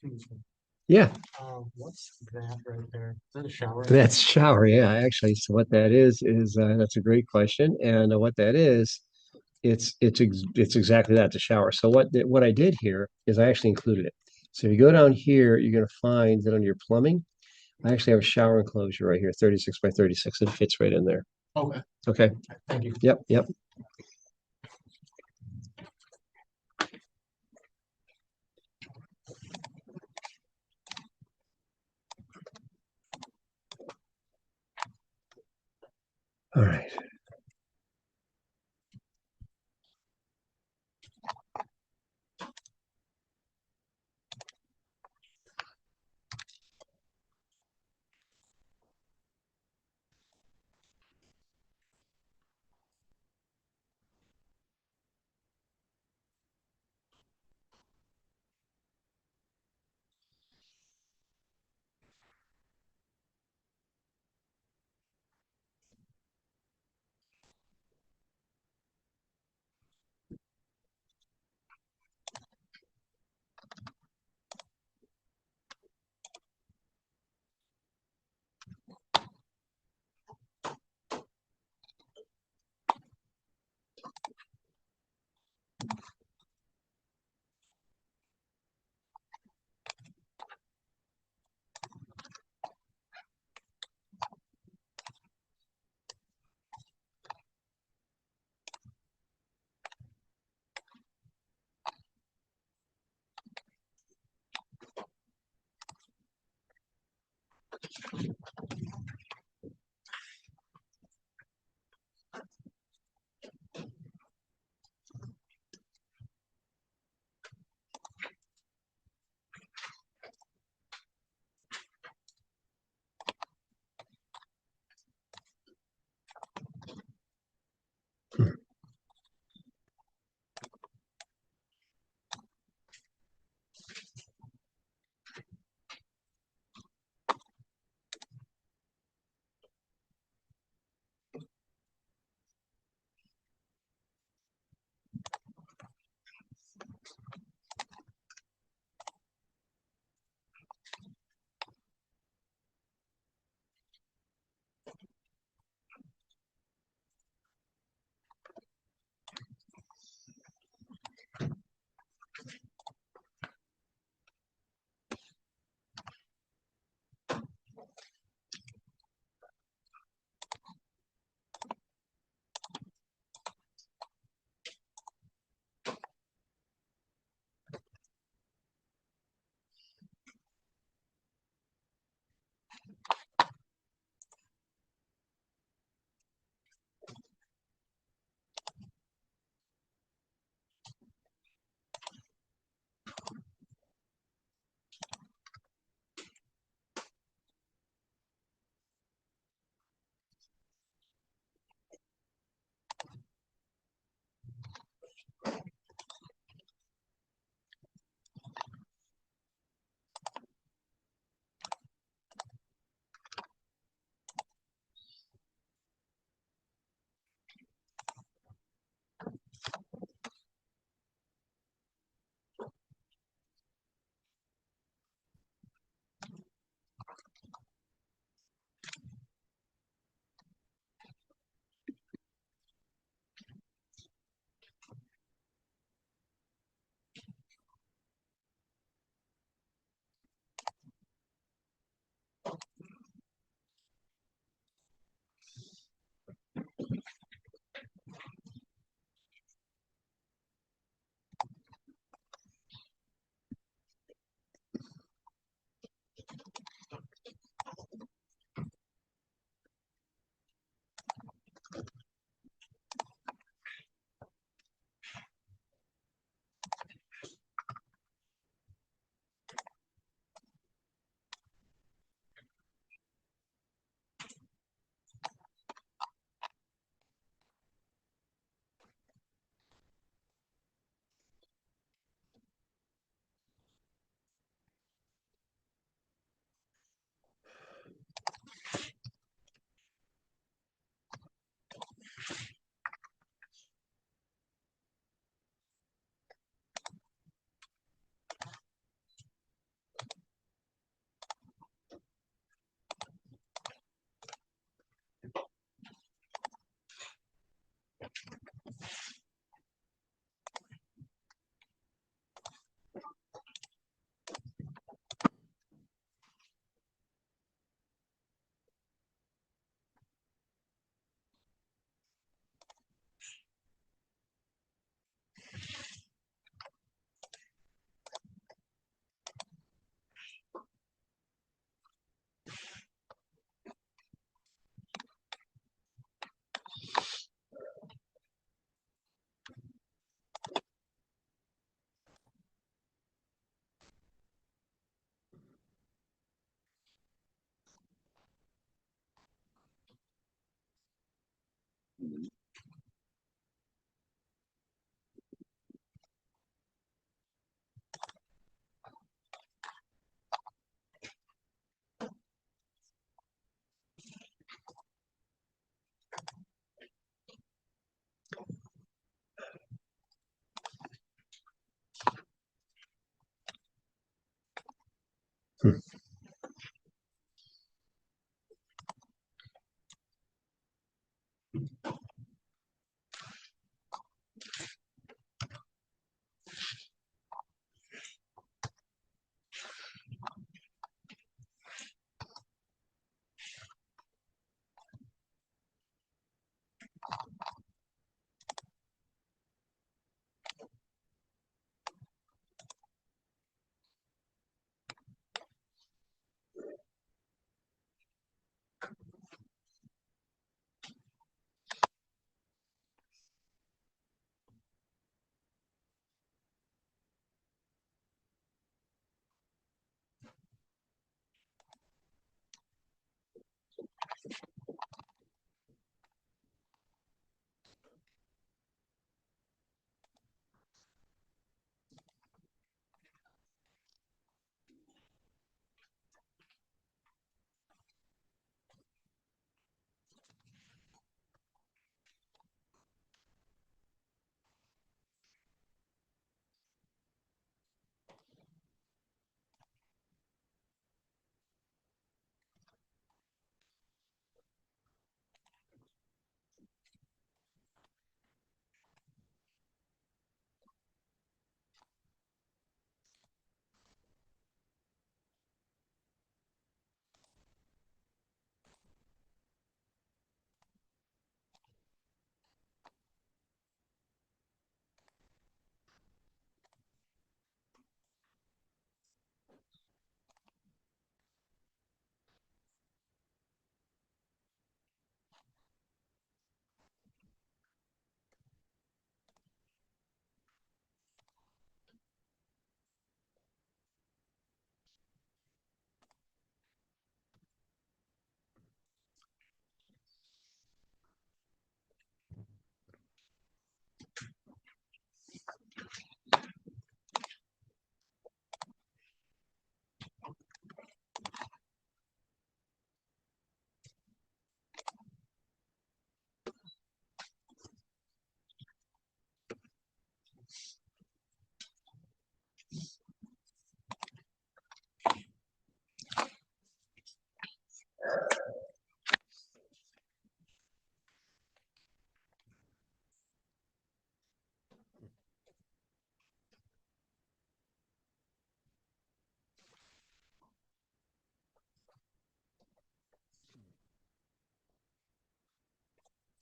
Excuse me. Yeah, What's that right there? Is that a shower? that's shower. Yeah, actually. So what that is that's a great question. And what that is, it's exactly that, the shower. So what I did here is I actually included it. So if you go down here, you're gonna find that under your plumbing, I actually have a shower enclosure right here, 36 by 36. It fits right in there. Okay, Okay. thank you. Yep. Yep. All right.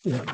Yeah.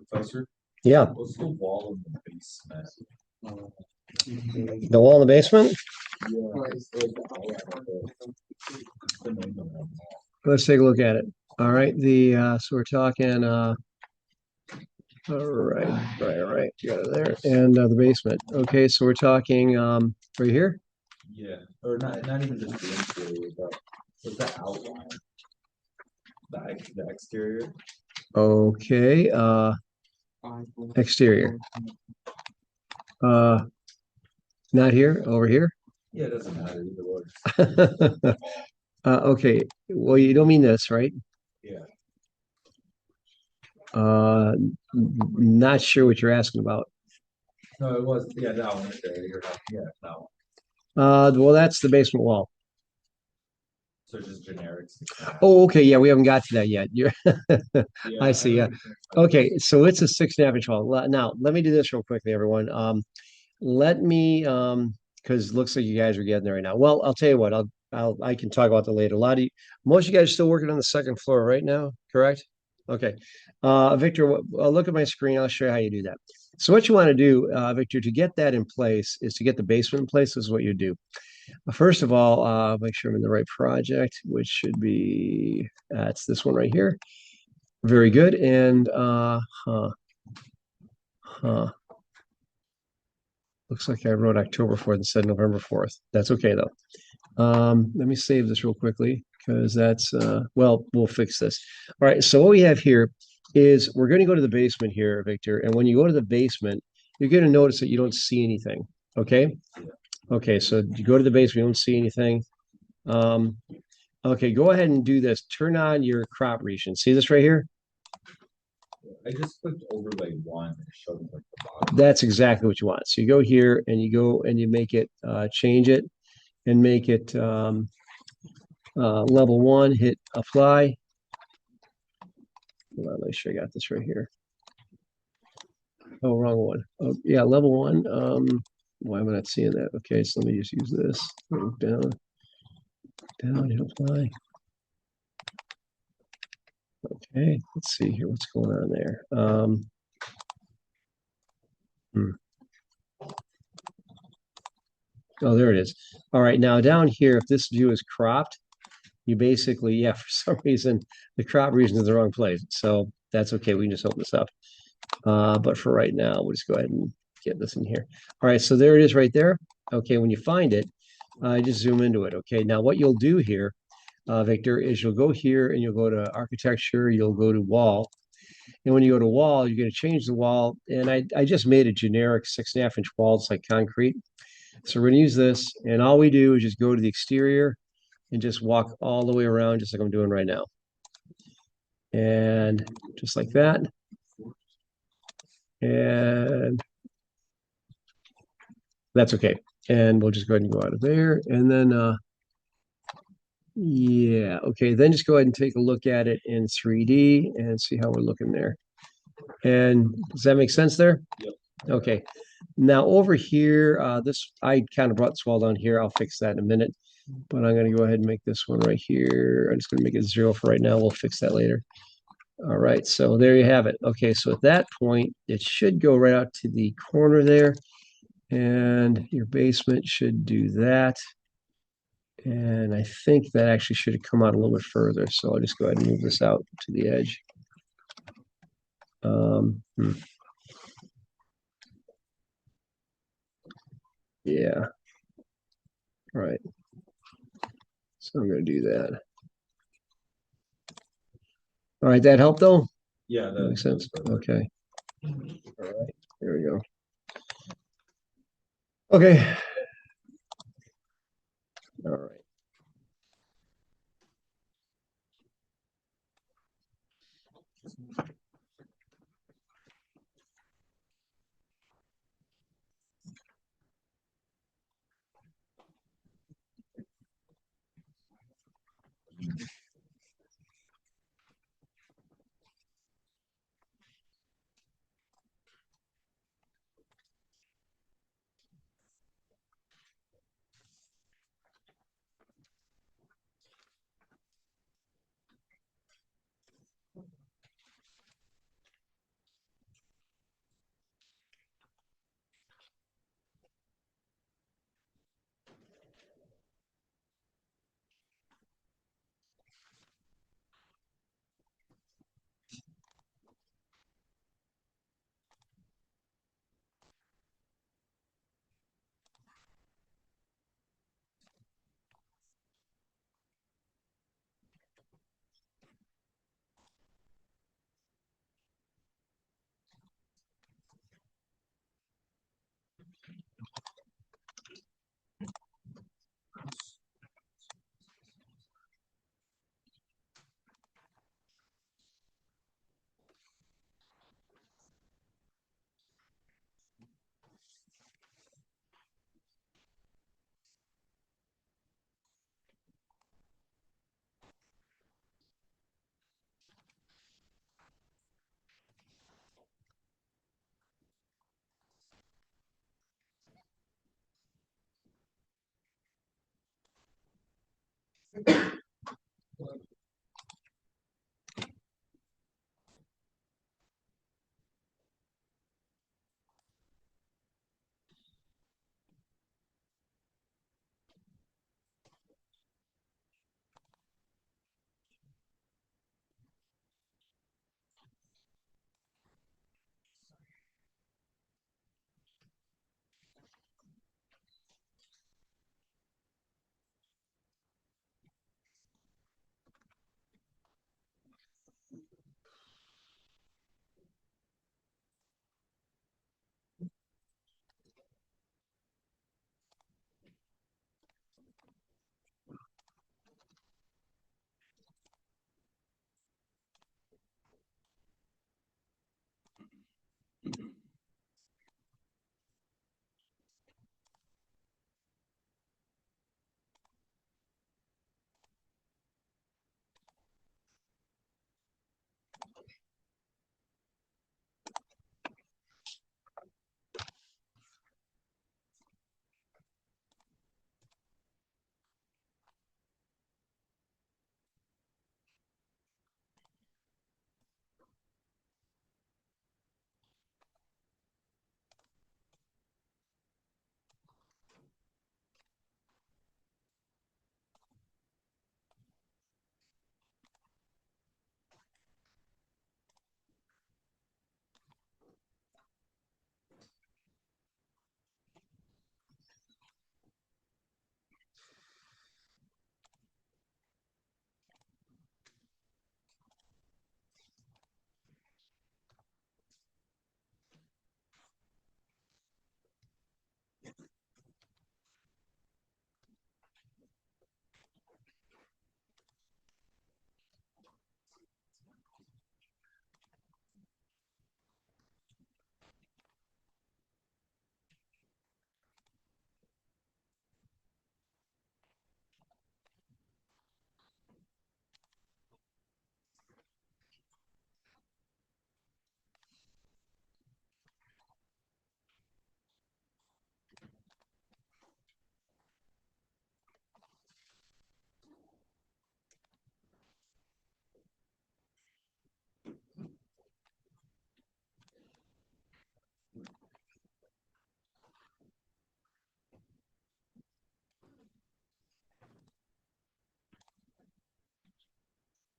Professor, Yeah, what's the wall in the basement? the wall in the basement. Let's take a look at it. All right, so we're talking all right, got it there. And the basement. Okay, so we're talking right here. Yeah, or not even just the interior, but what's the outline? The exterior? Okay, exterior. Not here, over here. Yeah, it doesn't matter either way. Okay, well, you don't mean this, right? Yeah. Not sure what you're asking about. No, it was, yeah, that one right there, yeah, that one. Well, that's the basement wall. So just generic. Oh, okay, yeah, we haven't got to that yet. You're, Yeah, I see, yeah. Okay, so it's a 6.5 inch wall. Now, let me do this real quickly, everyone. Let me, because it looks like you guys are getting there right now. Well, I'll tell you what, I can talk about that later. Most of you guys are still working on the second floor right now, correct? Okay. Victor, I'll look at my screen. I'll show you how you do that. So what you want to do, Victor, to get that in place is to get the basement in place. This is what you do. First of all, make sure I'm in the right project, which should be, it's this one right here. Very good. And, looks like I wrote October 4th and said November 4th. That's okay though. Let me save this real quickly because that's, well, we'll fix this. All right, so what we have here is we're going to go to the basement here, Victor. And when you go to the basement, you're going to notice that you don't see anything, okay? Okay, so you go to the basement, you don't see anything. Okay, go ahead and do this. Turn on your crop region. See this right here? I just clicked overlay one and it showed me like the bottom. That's exactly what you want. So you go here and you go and you make it, change it and make it level 1, hit apply. Hold on, make sure I got this right here. Oh, wrong one. Oh, yeah, level 1. Why am I not seeing that? Okay, so let me just use this. Down, hit apply. Okay, let's see here what's going on there. Oh, there it is. All right, now down here, if this view is cropped, you basically, yeah, for some reason, the crop region is the wrong place. So that's okay. We can just open this up. But for right now, we'll just go ahead and get this in here. All right, so there it is right there. Okay, when you find it, just zoom into it. Okay, now what you'll do here, Victor, is you'll go here and you'll go to architecture, you'll go to wall. And when you go to wall, you're going to change the wall. And I just made a generic 6.5 inch wall. It's like concrete. So we're going to use this. And all we do is just go to the exterior and just walk all the way around, just like I'm doing right now. And just like that. And that's okay. And we'll just go ahead and go out of there. And then, yeah, okay. Then just go ahead and take a look at it in 3D and see how we're looking there. And does that make sense there? Yep. Okay. Now over here, this I kind of brought this wall down here. I'll fix that in a minute, but I'm going to go ahead and make this one right here. I'm just going to make it 0 for right now. We'll fix that later. All right, so there you have it. Okay, so at that point, it should go right out to the corner there, and your basement should do that. And I think that actually should have come out a little bit further, so I'll just go ahead and move this out to the edge. Um, hmm. Yeah, right. So I'm going to do that. All right, that helped though? Yeah, That makes sense. Okay. All right, here we go. Okay. All right.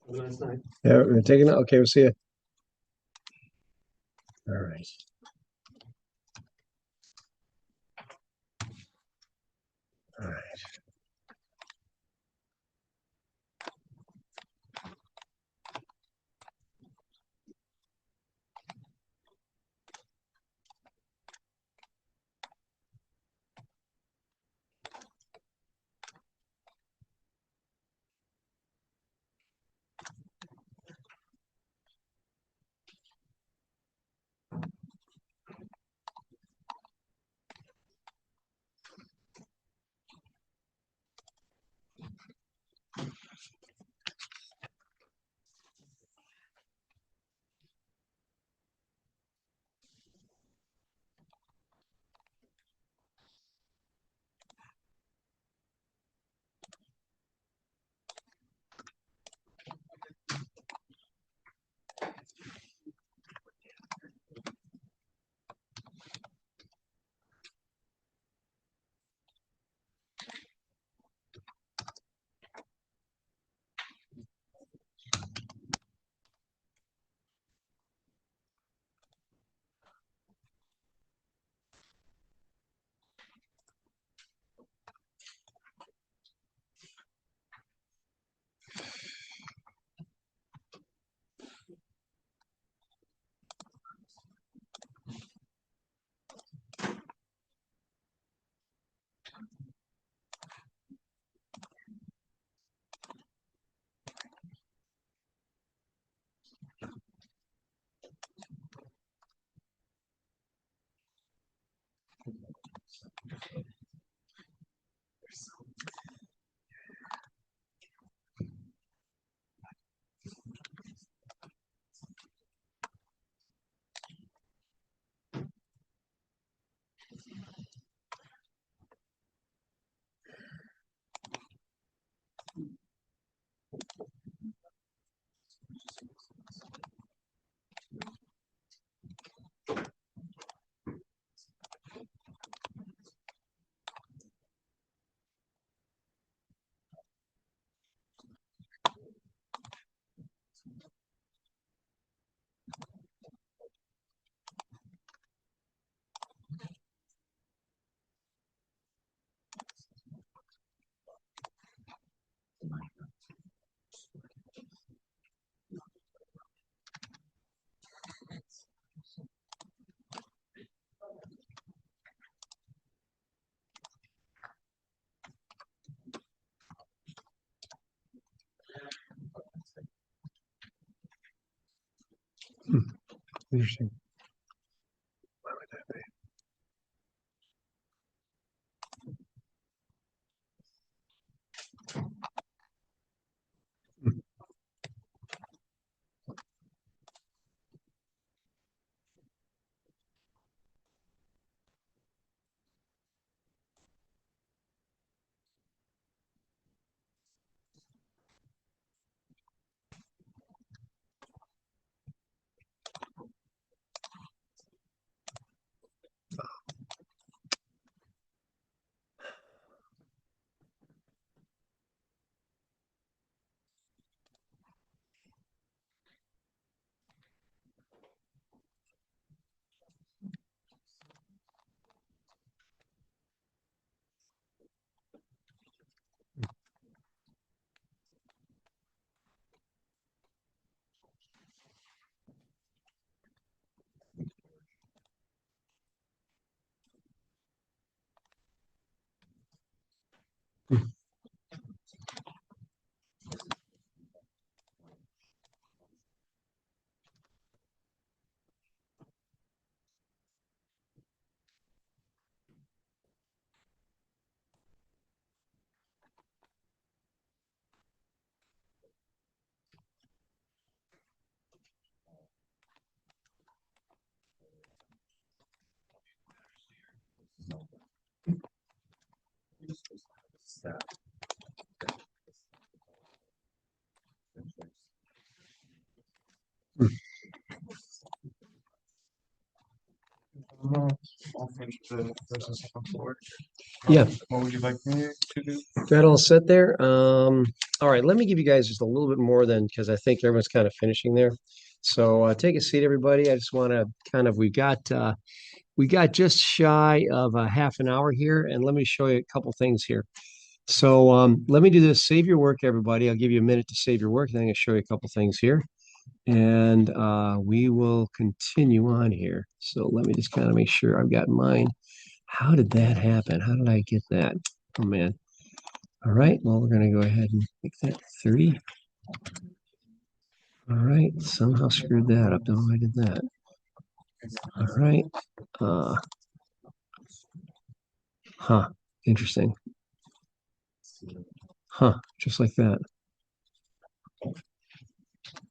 Yeah, we're taking it. Okay, we'll see you. All right. All right. Interesting. Why would that be? Stop. the first and second floor. Yeah. What would you like me to do? That all set there? All right, let me give you guys just a little bit more than, because I think everyone's kind of finishing there. So take a seat, everybody. I just want to kind of, we got just shy of a half an hour here, and let me show you a couple things here. So let me do this. Save your work, everybody. I'll give you a minute to save your work, and then I'm going to show you a couple things here. And we will continue on here. So let me just kind of make sure I've got mine. How did that happen? How did I get that? Oh, man. All right, well, we're going to go ahead and make that 30. All right, somehow screwed that up. Don't know why I did that. All right. Interesting. Just like that.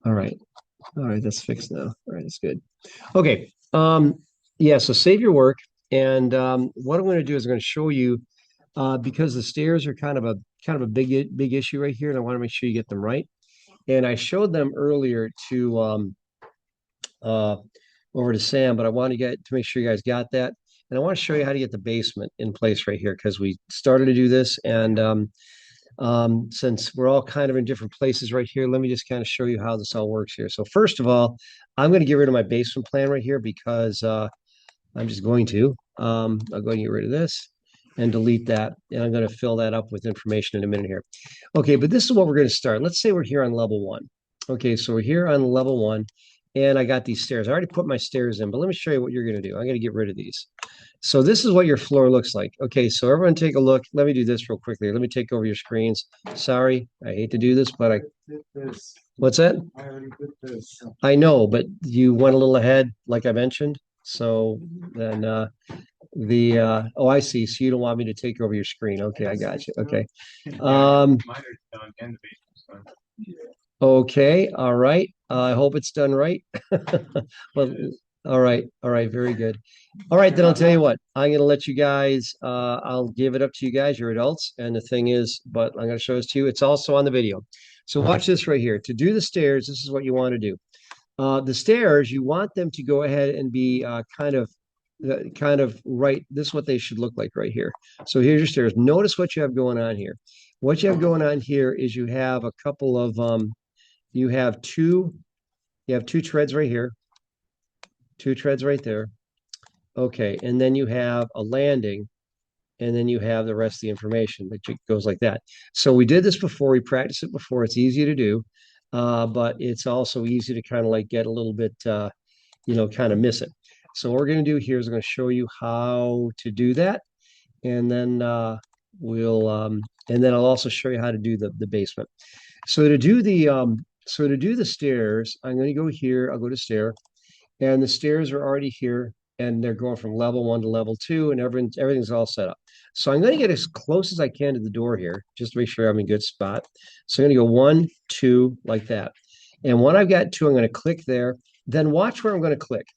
All right. All right, that's fixed now. All right, that's good. Okay. Yeah, so save your work. And what I'm going to do is I'm going to show you because the stairs are kind of a big issue right here, and I want to make sure you get them right. And I showed them earlier to over to Sam, but I want to make sure you guys got that. And I want to show you how to get the basement in place right here because we started to do this. And since we're all kind of in different places right here, let me just kind of show you how this all works here. So first of all, I'm going to get rid of my basement plan right here because I'm just going to. I'm going to get rid of this and delete that. And I'm going to fill that up with information in a minute here. Okay, but this is what we're going to start. Let's say we're here on level 1. Okay, so we're here on level 1. And I got these stairs. I already put my stairs in, but let me show you what you're going to do. I'm going to get rid of these. So this is what your floor looks like. Okay, so everyone take a look. Let me do this real quickly. Let me take over your screens. Sorry, I hate to do this, but what's that? I already did this. I know, but you went a little ahead, like I mentioned. So then oh, I see. So you don't want me to take over your screen. Okay, I got you. Okay. Mine are done and the basement's done. Okay, all right. I hope it's done right. Well, all right, very good. All right, then I'll tell you what. I'm gonna let you guys. I'll give it up to you guys. You're adults, and the thing is, but I'm gonna show this to you. It's also on the video. So watch this right here. To do the stairs, this is what you want to do. The stairs, you want them to go ahead and be kind of right. This is what they should look like right here. So here's your stairs. Notice what you have going on here. What you have going on here is you have a couple of you have two treads right here, 2 treads right there. Okay, and then you have a landing, and then you have the rest of the information that goes like that. So we did this before, we practiced it before. It's easy to do, but it's also easy to kind of like get a little bit, kind of miss it. So what we're going to do here is I'm going to show you how to do that, and then and then I'll also show you how to do the basement. So to do the stairs, I'm going to go here. I'll go to stair, and the stairs are already here, and they're going from level 1 to level 2, and everything's all set up. So I'm going to get as close as I can to the door here, just to make sure I'm in a good spot. So I'm going to go 1, 2, like that. And when I've got 2, I'm going to click there. Then watch where I'm going to click.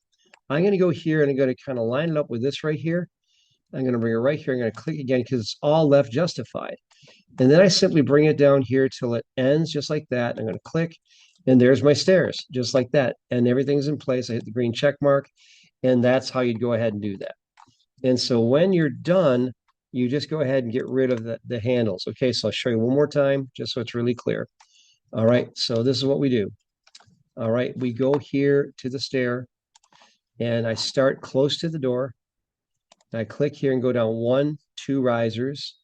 I'm going to go here, and I'm going to kind of line it up with this right here. I'm going to bring it right here. I'm going to click again because it's all left justified. And then I simply bring it down here till it ends just like that. I'm going to click, and there's my stairs, just like that. And everything's in place. I hit the green check mark, and that's how you'd go ahead and do that. And so when you're done, you just go ahead and get rid of the handles. Okay, so I'll show you one more time, just so it's really clear. All right, so this is what we do. All right, we go here to the stair, and I start close to the door. I click here and go down 1, 2 risers.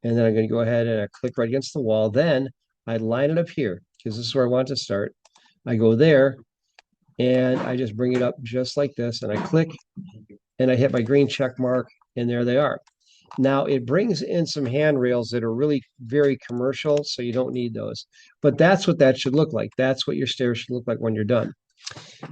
And then I'm going to go ahead and I click right against the wall. Then I line it up here because this is where I want to start. I go there and I just bring it up just like this. And I click and I hit my green check mark, and there they are. Now it brings in some handrails that are really very commercial, so you don't need those. But that's what that should look like. That's what your stairs should look like when you're done.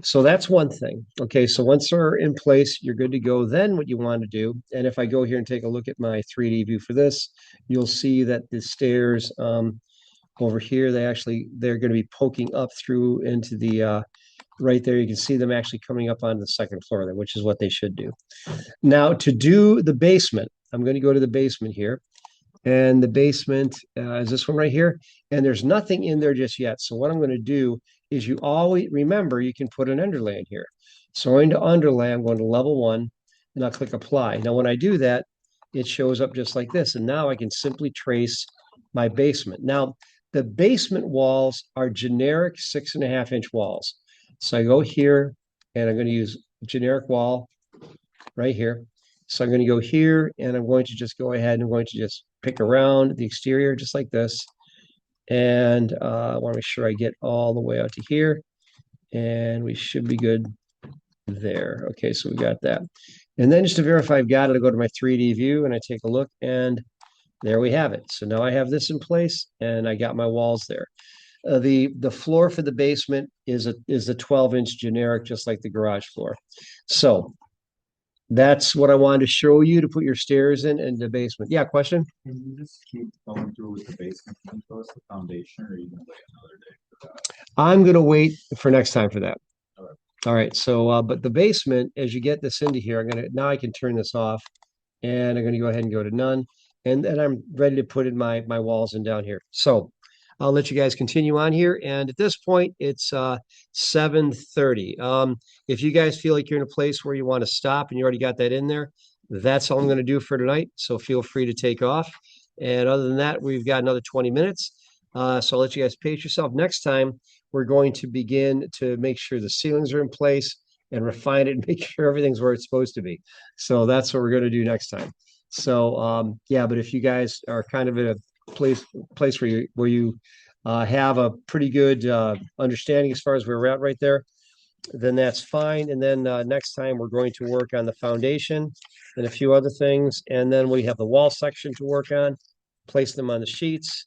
So that's one thing. Okay, so once they're in place, you're good to go. Then what you want to do, and if I go here and take a look at my 3D view for this, you'll see that the stairs over here, they're going to be poking up through into the right there. You can see them actually coming up onto the second floor there, which is what they should do. Now to do the basement, I'm going to go to the basement here. And the basement is this one right here. And there's nothing in there just yet. So what I'm going to do is you always remember you can put an underlay in here. So I'm going to underlay, I'm going to level 1. and I'll click apply. Now, when I do that, it shows up just like this. And now I can simply trace my basement. Now, the basement walls are generic 6.5-inch walls. So I go here and I'm going to use generic wall right here. So I'm going to go here and I'm going to just go ahead and I'm going to just pick around the exterior just like this. And I want to make sure I get all the way out to here. And we should be good there. Okay, so we got that. And then just to verify I've got it, I go to my 3D view and I take a look and there we have it. So now I have this in place and I got my walls there. The floor for the basement is a 12-inch generic, just like the garage floor. So that's what I wanted to show you to put your stairs in the basement. Yeah, question? Can you just keep going through with the basement and show us the foundation, or you can wait another day for that? I'm gonna wait for next time for that. All right. All right, so but the basement, as you get this into here, now I can turn this off and I'm gonna go ahead and go to none. And then I'm ready to put in my walls in down here. So I'll let you guys continue on here. And at this point, it's 7:30. If you guys feel like you're in a place where you want to stop and you already got that in there, that's all I'm going to do for tonight. So feel free to take off. And other than that, we've got another 20 minutes. So I'll let you guys pace yourself. Next time, we're going to begin to make sure the ceilings are in place and refine it and make sure everything's where it's supposed to be. So that's what we're going to do next time. So yeah, but if you guys are kind of in a place where you have a pretty good understanding as far as where we're at right there, then that's fine. And then next time we're going to work on the foundation and a few other things, and then we have the wall section to work on, place them on the sheets.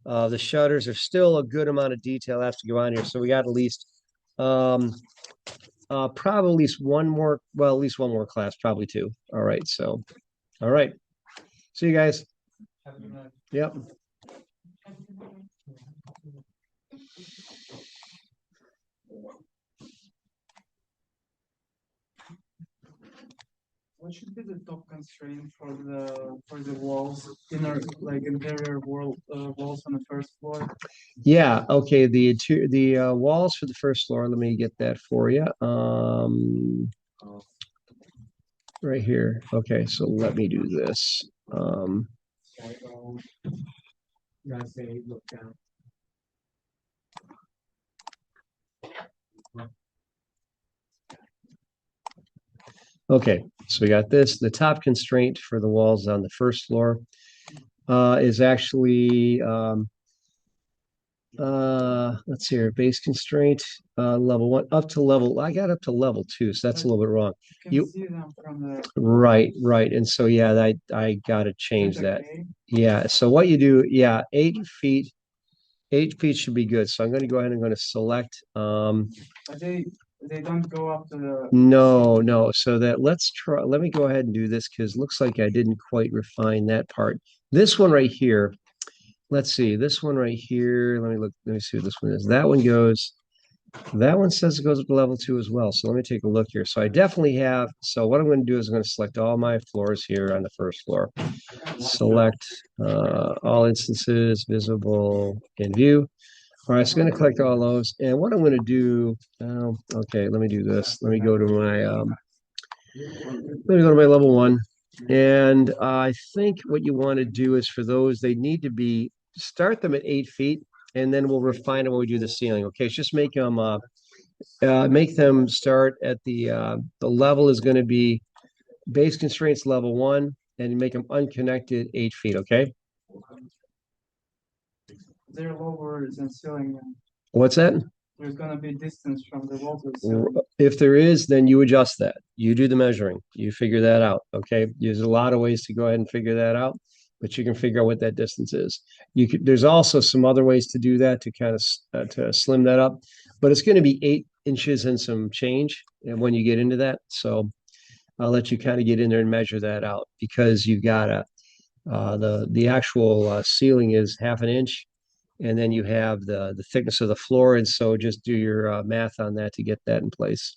The shutters are still a good amount of detail has to go on here, so we got at least probably at least one more, well, at least one more class, probably two. All right, so all right. See you guys. Yep. What should be the top constraint for the walls, interior walls on the first floor? Yeah, okay. The walls for the first floor, let me get that for you. Right here. Okay, so let me do this. Okay, so we got this. The top constraint for the walls on the first floor is actually let's see here, base constraint level 1 up to level, I got up to level 2, so that's a little bit wrong. You You can see them from the. right, and so yeah, I gotta change that. Yeah, so what you do, yeah, 8 feet should be good. So I'm going to go ahead and I'm going to select But they don't go up to the. no, so that let me go ahead and do this because it looks like I didn't quite refine that part. This one right here, let's see, this one right here, let me see what this one is. That one says it goes up to level 2 as well. So let me take a look here. So I definitely have, so what I'm going to do is I'm going to select all my floors here on the first floor. Select all instances visible in view. All right, so I'm going to collect all those. And what I'm going to do, okay, let me do this. Let me go to my level 1. And I think what you want to do is for those, they need to be, start them at 8 feet, and then we'll refine them when we do the ceiling. Okay, so just make them start at the level is going to be base constraints level 1, and make them unconnected 8 feet. Okay. They're lower than ceiling. What's that? There's gonna be distance from the wall to the ceiling. If there is, then you adjust that. You do the measuring. You figure that out. Okay. There's a lot of ways to go ahead and figure that out, but you can figure out what that distance is. There's also some other ways to do that to kind of to slim that up, but it's going to be 8 inches and some change when you get into that. So I'll let you kind of get in there and measure that out because you've got the actual ceiling is 1/2 inch, and then you have the thickness of the floor, and so just do your math on that to get that in place.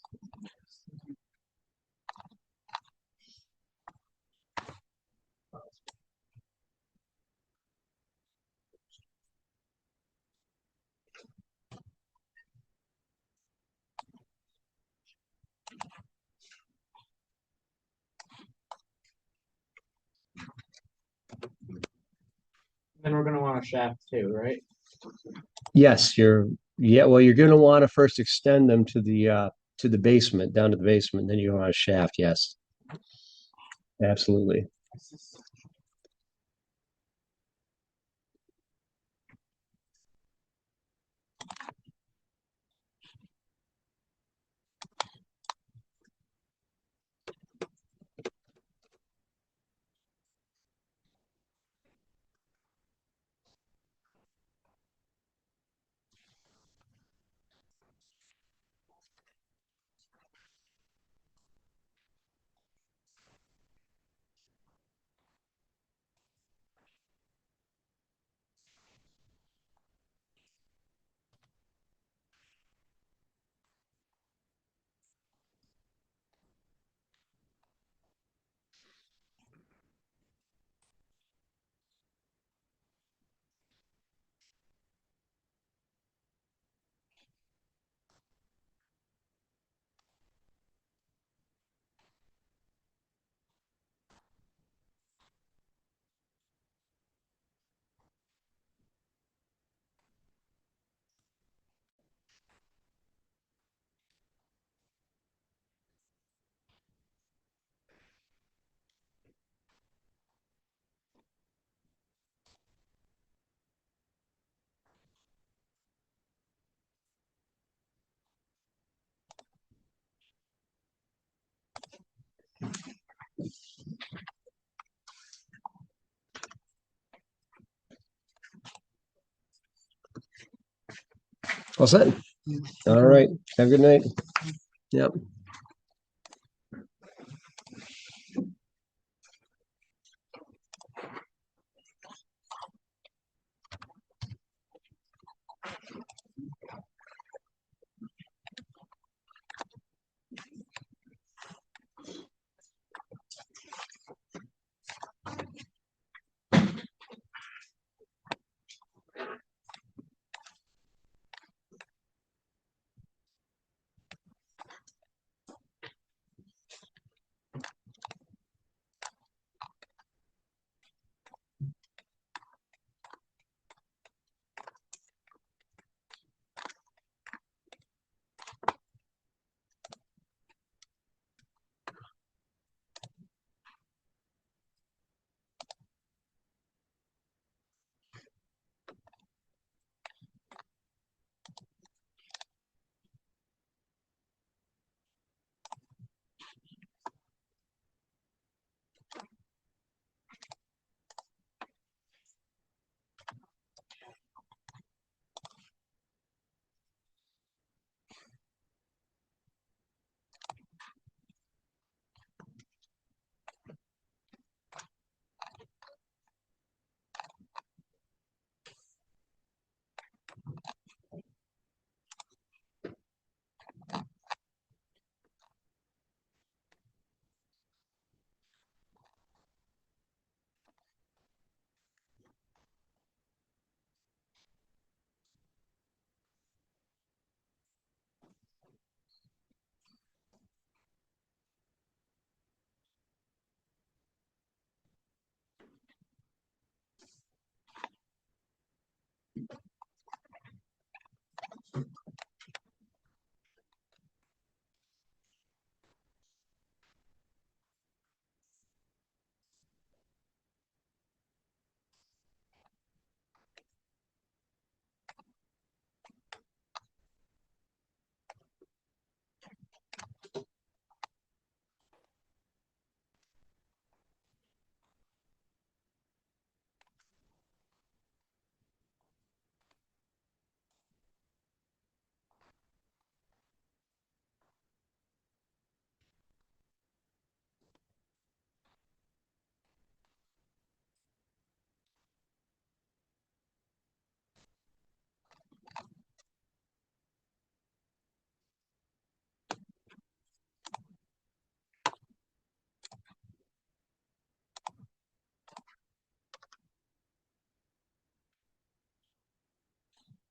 Then we're gonna want a shaft too, right? Yes, well, you're gonna want to first extend them to the basement, down to the basement, then you want a shaft, yes. Absolutely. All set? All right. Have a good night. Yep.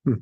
Hmm.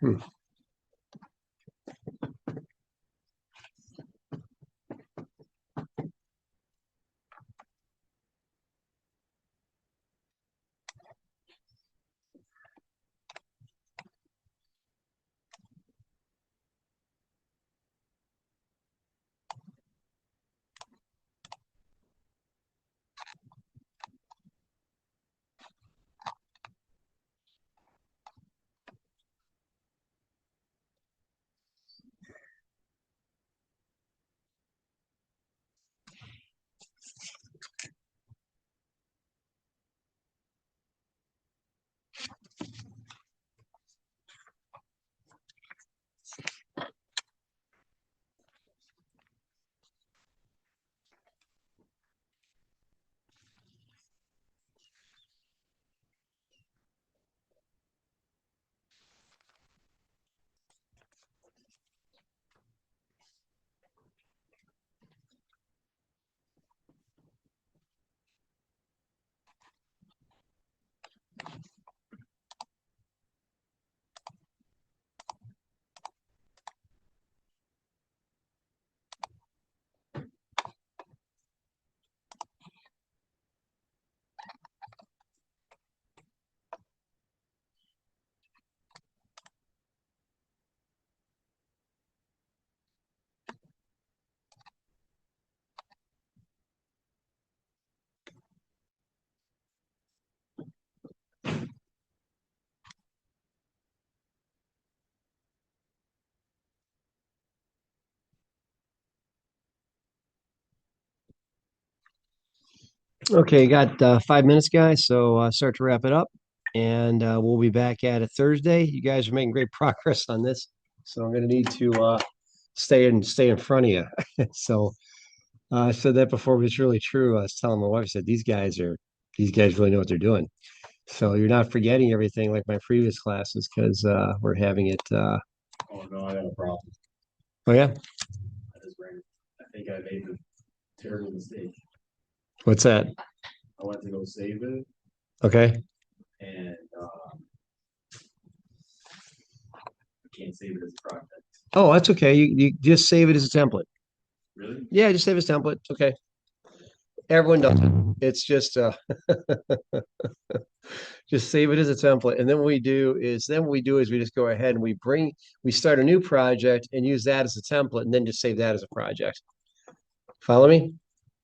right. Okay, got 5 minutes, guys. So start to wrap it up, and we'll be back at it Thursday. You guys are making great progress on this, so I'm going to need to stay in front of you. So I said that before, but it's really true. I was telling my wife, I said these guys really know what they're doing. So you're not forgetting everything like my previous classes because we're having it. Oh, no, I got a problem. Oh yeah, I just ran. I think I made a terrible mistake. what's that? I went to go save it Okay. and I can't save it as a project. Oh, that's okay. You just save it as a template. Really? Yeah, just save it as a template. It's okay. Everyone does it. It's just save it as a template. And then what we do is we just go ahead and we start a new project and use that as a template and then just save that as a project. Follow me?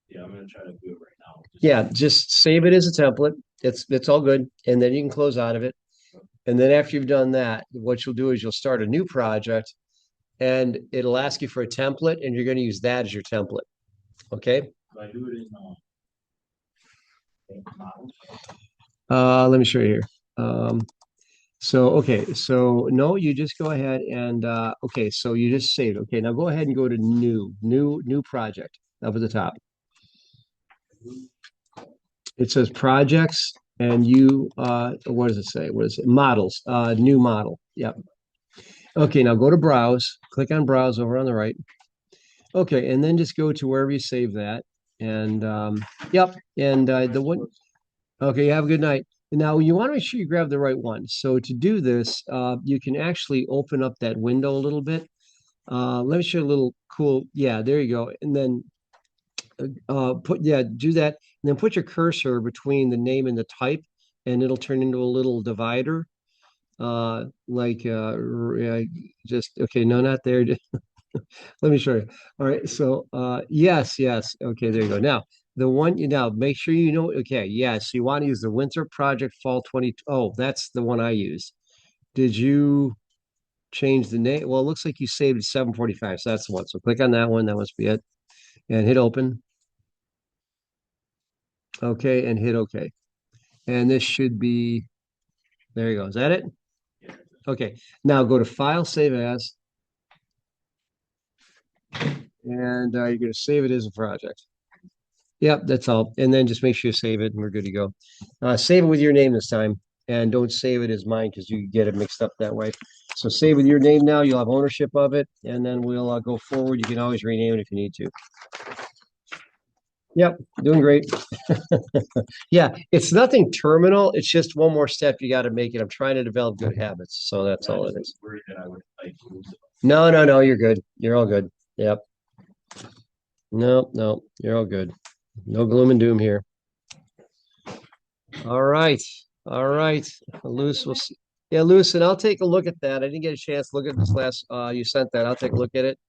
Yeah, I'm gonna try to do it right now. Yeah, just save it as a template. It's all good. And then you can close out of it. And then after you've done that, what you'll do is you'll start a new project and it'll ask you for a template, and you're going to use that as your template. Okay. Do I do it in model? Let me show you here. So okay, so no, you just go ahead and okay, so you just saved. Okay, now go ahead and go to new project up at the top. It says projects, and you what does it say? What is it? Models, new model. Yep. Okay, now go to browse, click on browse over on the right. Okay, and then just go to wherever you save that. And yep, and the one, okay, have a good night. Now you want to make sure you grab the right one. So to do this, you can actually open up that window a little bit. Let me show you a little cool, yeah, there you go. And then do that, and then put your cursor between the name and the type, and it'll turn into a little divider. Yeah, just okay, no, not there. Let me show you. All right, so yes. Okay, there you go. Now the one you now make sure you know. Okay, yes, you want to use the Winter Project Fall 20. Oh, that's the one I used. Did you change the name? Well, it looks like you saved 745, so that's the one. So click on that one. That must be it, and hit open. Okay, and hit OK. And this should be. There you go. Is that it? Okay. Now go to File, Save As, and you're going to save it as a project. Yep, that's all. And then just make sure you save it and we're good to go. Save it with your name this time, and don't save it as mine because you get it mixed up that way. So save with your name now. You'll have ownership of it, and then we'll go forward. You can always rename it if you need to. Yep, doing great. Yeah, it's nothing terminal. It's just one more step you got to make it. I'm trying to develop good habits, so that's all it is. Worried that I would like lose it. No, you're good. You're all good. Yep. No, you're all good. No gloom and doom here. All right. Lewis, we'll see. Yeah, Lewis, and I'll take a look at that. I didn't get a chance to look at this last you sent that. I'll take a look at it.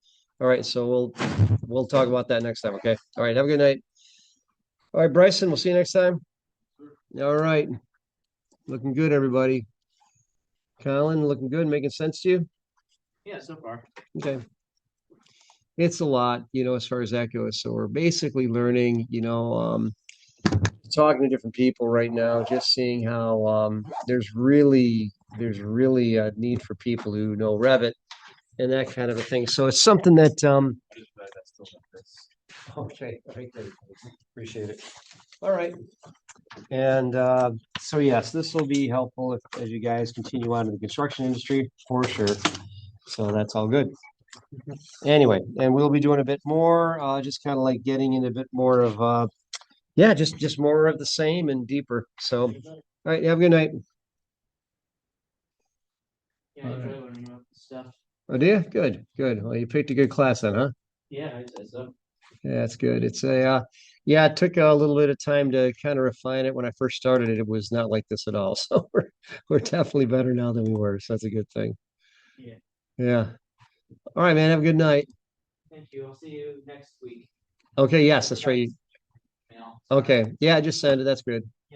All right, so we'll talk about that next time, okay? All right, have a good night. All right, Bryson, we'll see you next time. All right. Looking good, everybody. Colin, looking good, making sense to you? Yeah, so far. Okay. It's a lot, as far as that goes. So we're basically learning, talking to different people right now, just seeing how there's really a need for people who know Revit and that kind of a thing. So it's something that Just glad I still have this. okay, appreciate it. All right. And so yes, this will be helpful as you guys continue on in the construction industry for sure. So that's all good. Anyway, and we'll be doing a bit more, just kind of like getting in a bit more of yeah, just more of the same and deeper. So all right, have a good night. Yeah, I enjoy learning about this stuff. Oh, do you? Good. Well, you picked a good class then, huh? Yeah, I'd say so. Yeah, that's good. It's yeah, it took a little bit of time to kind of refine it. When I first started it, it was not like this at all. So we're definitely better now than we were. So that's a good thing. Yeah. Yeah. All right, man. Have a good night. Thank you. I'll see you next week. Okay. Yes, that's right. Mail. Okay. Yeah, just send it. That's good.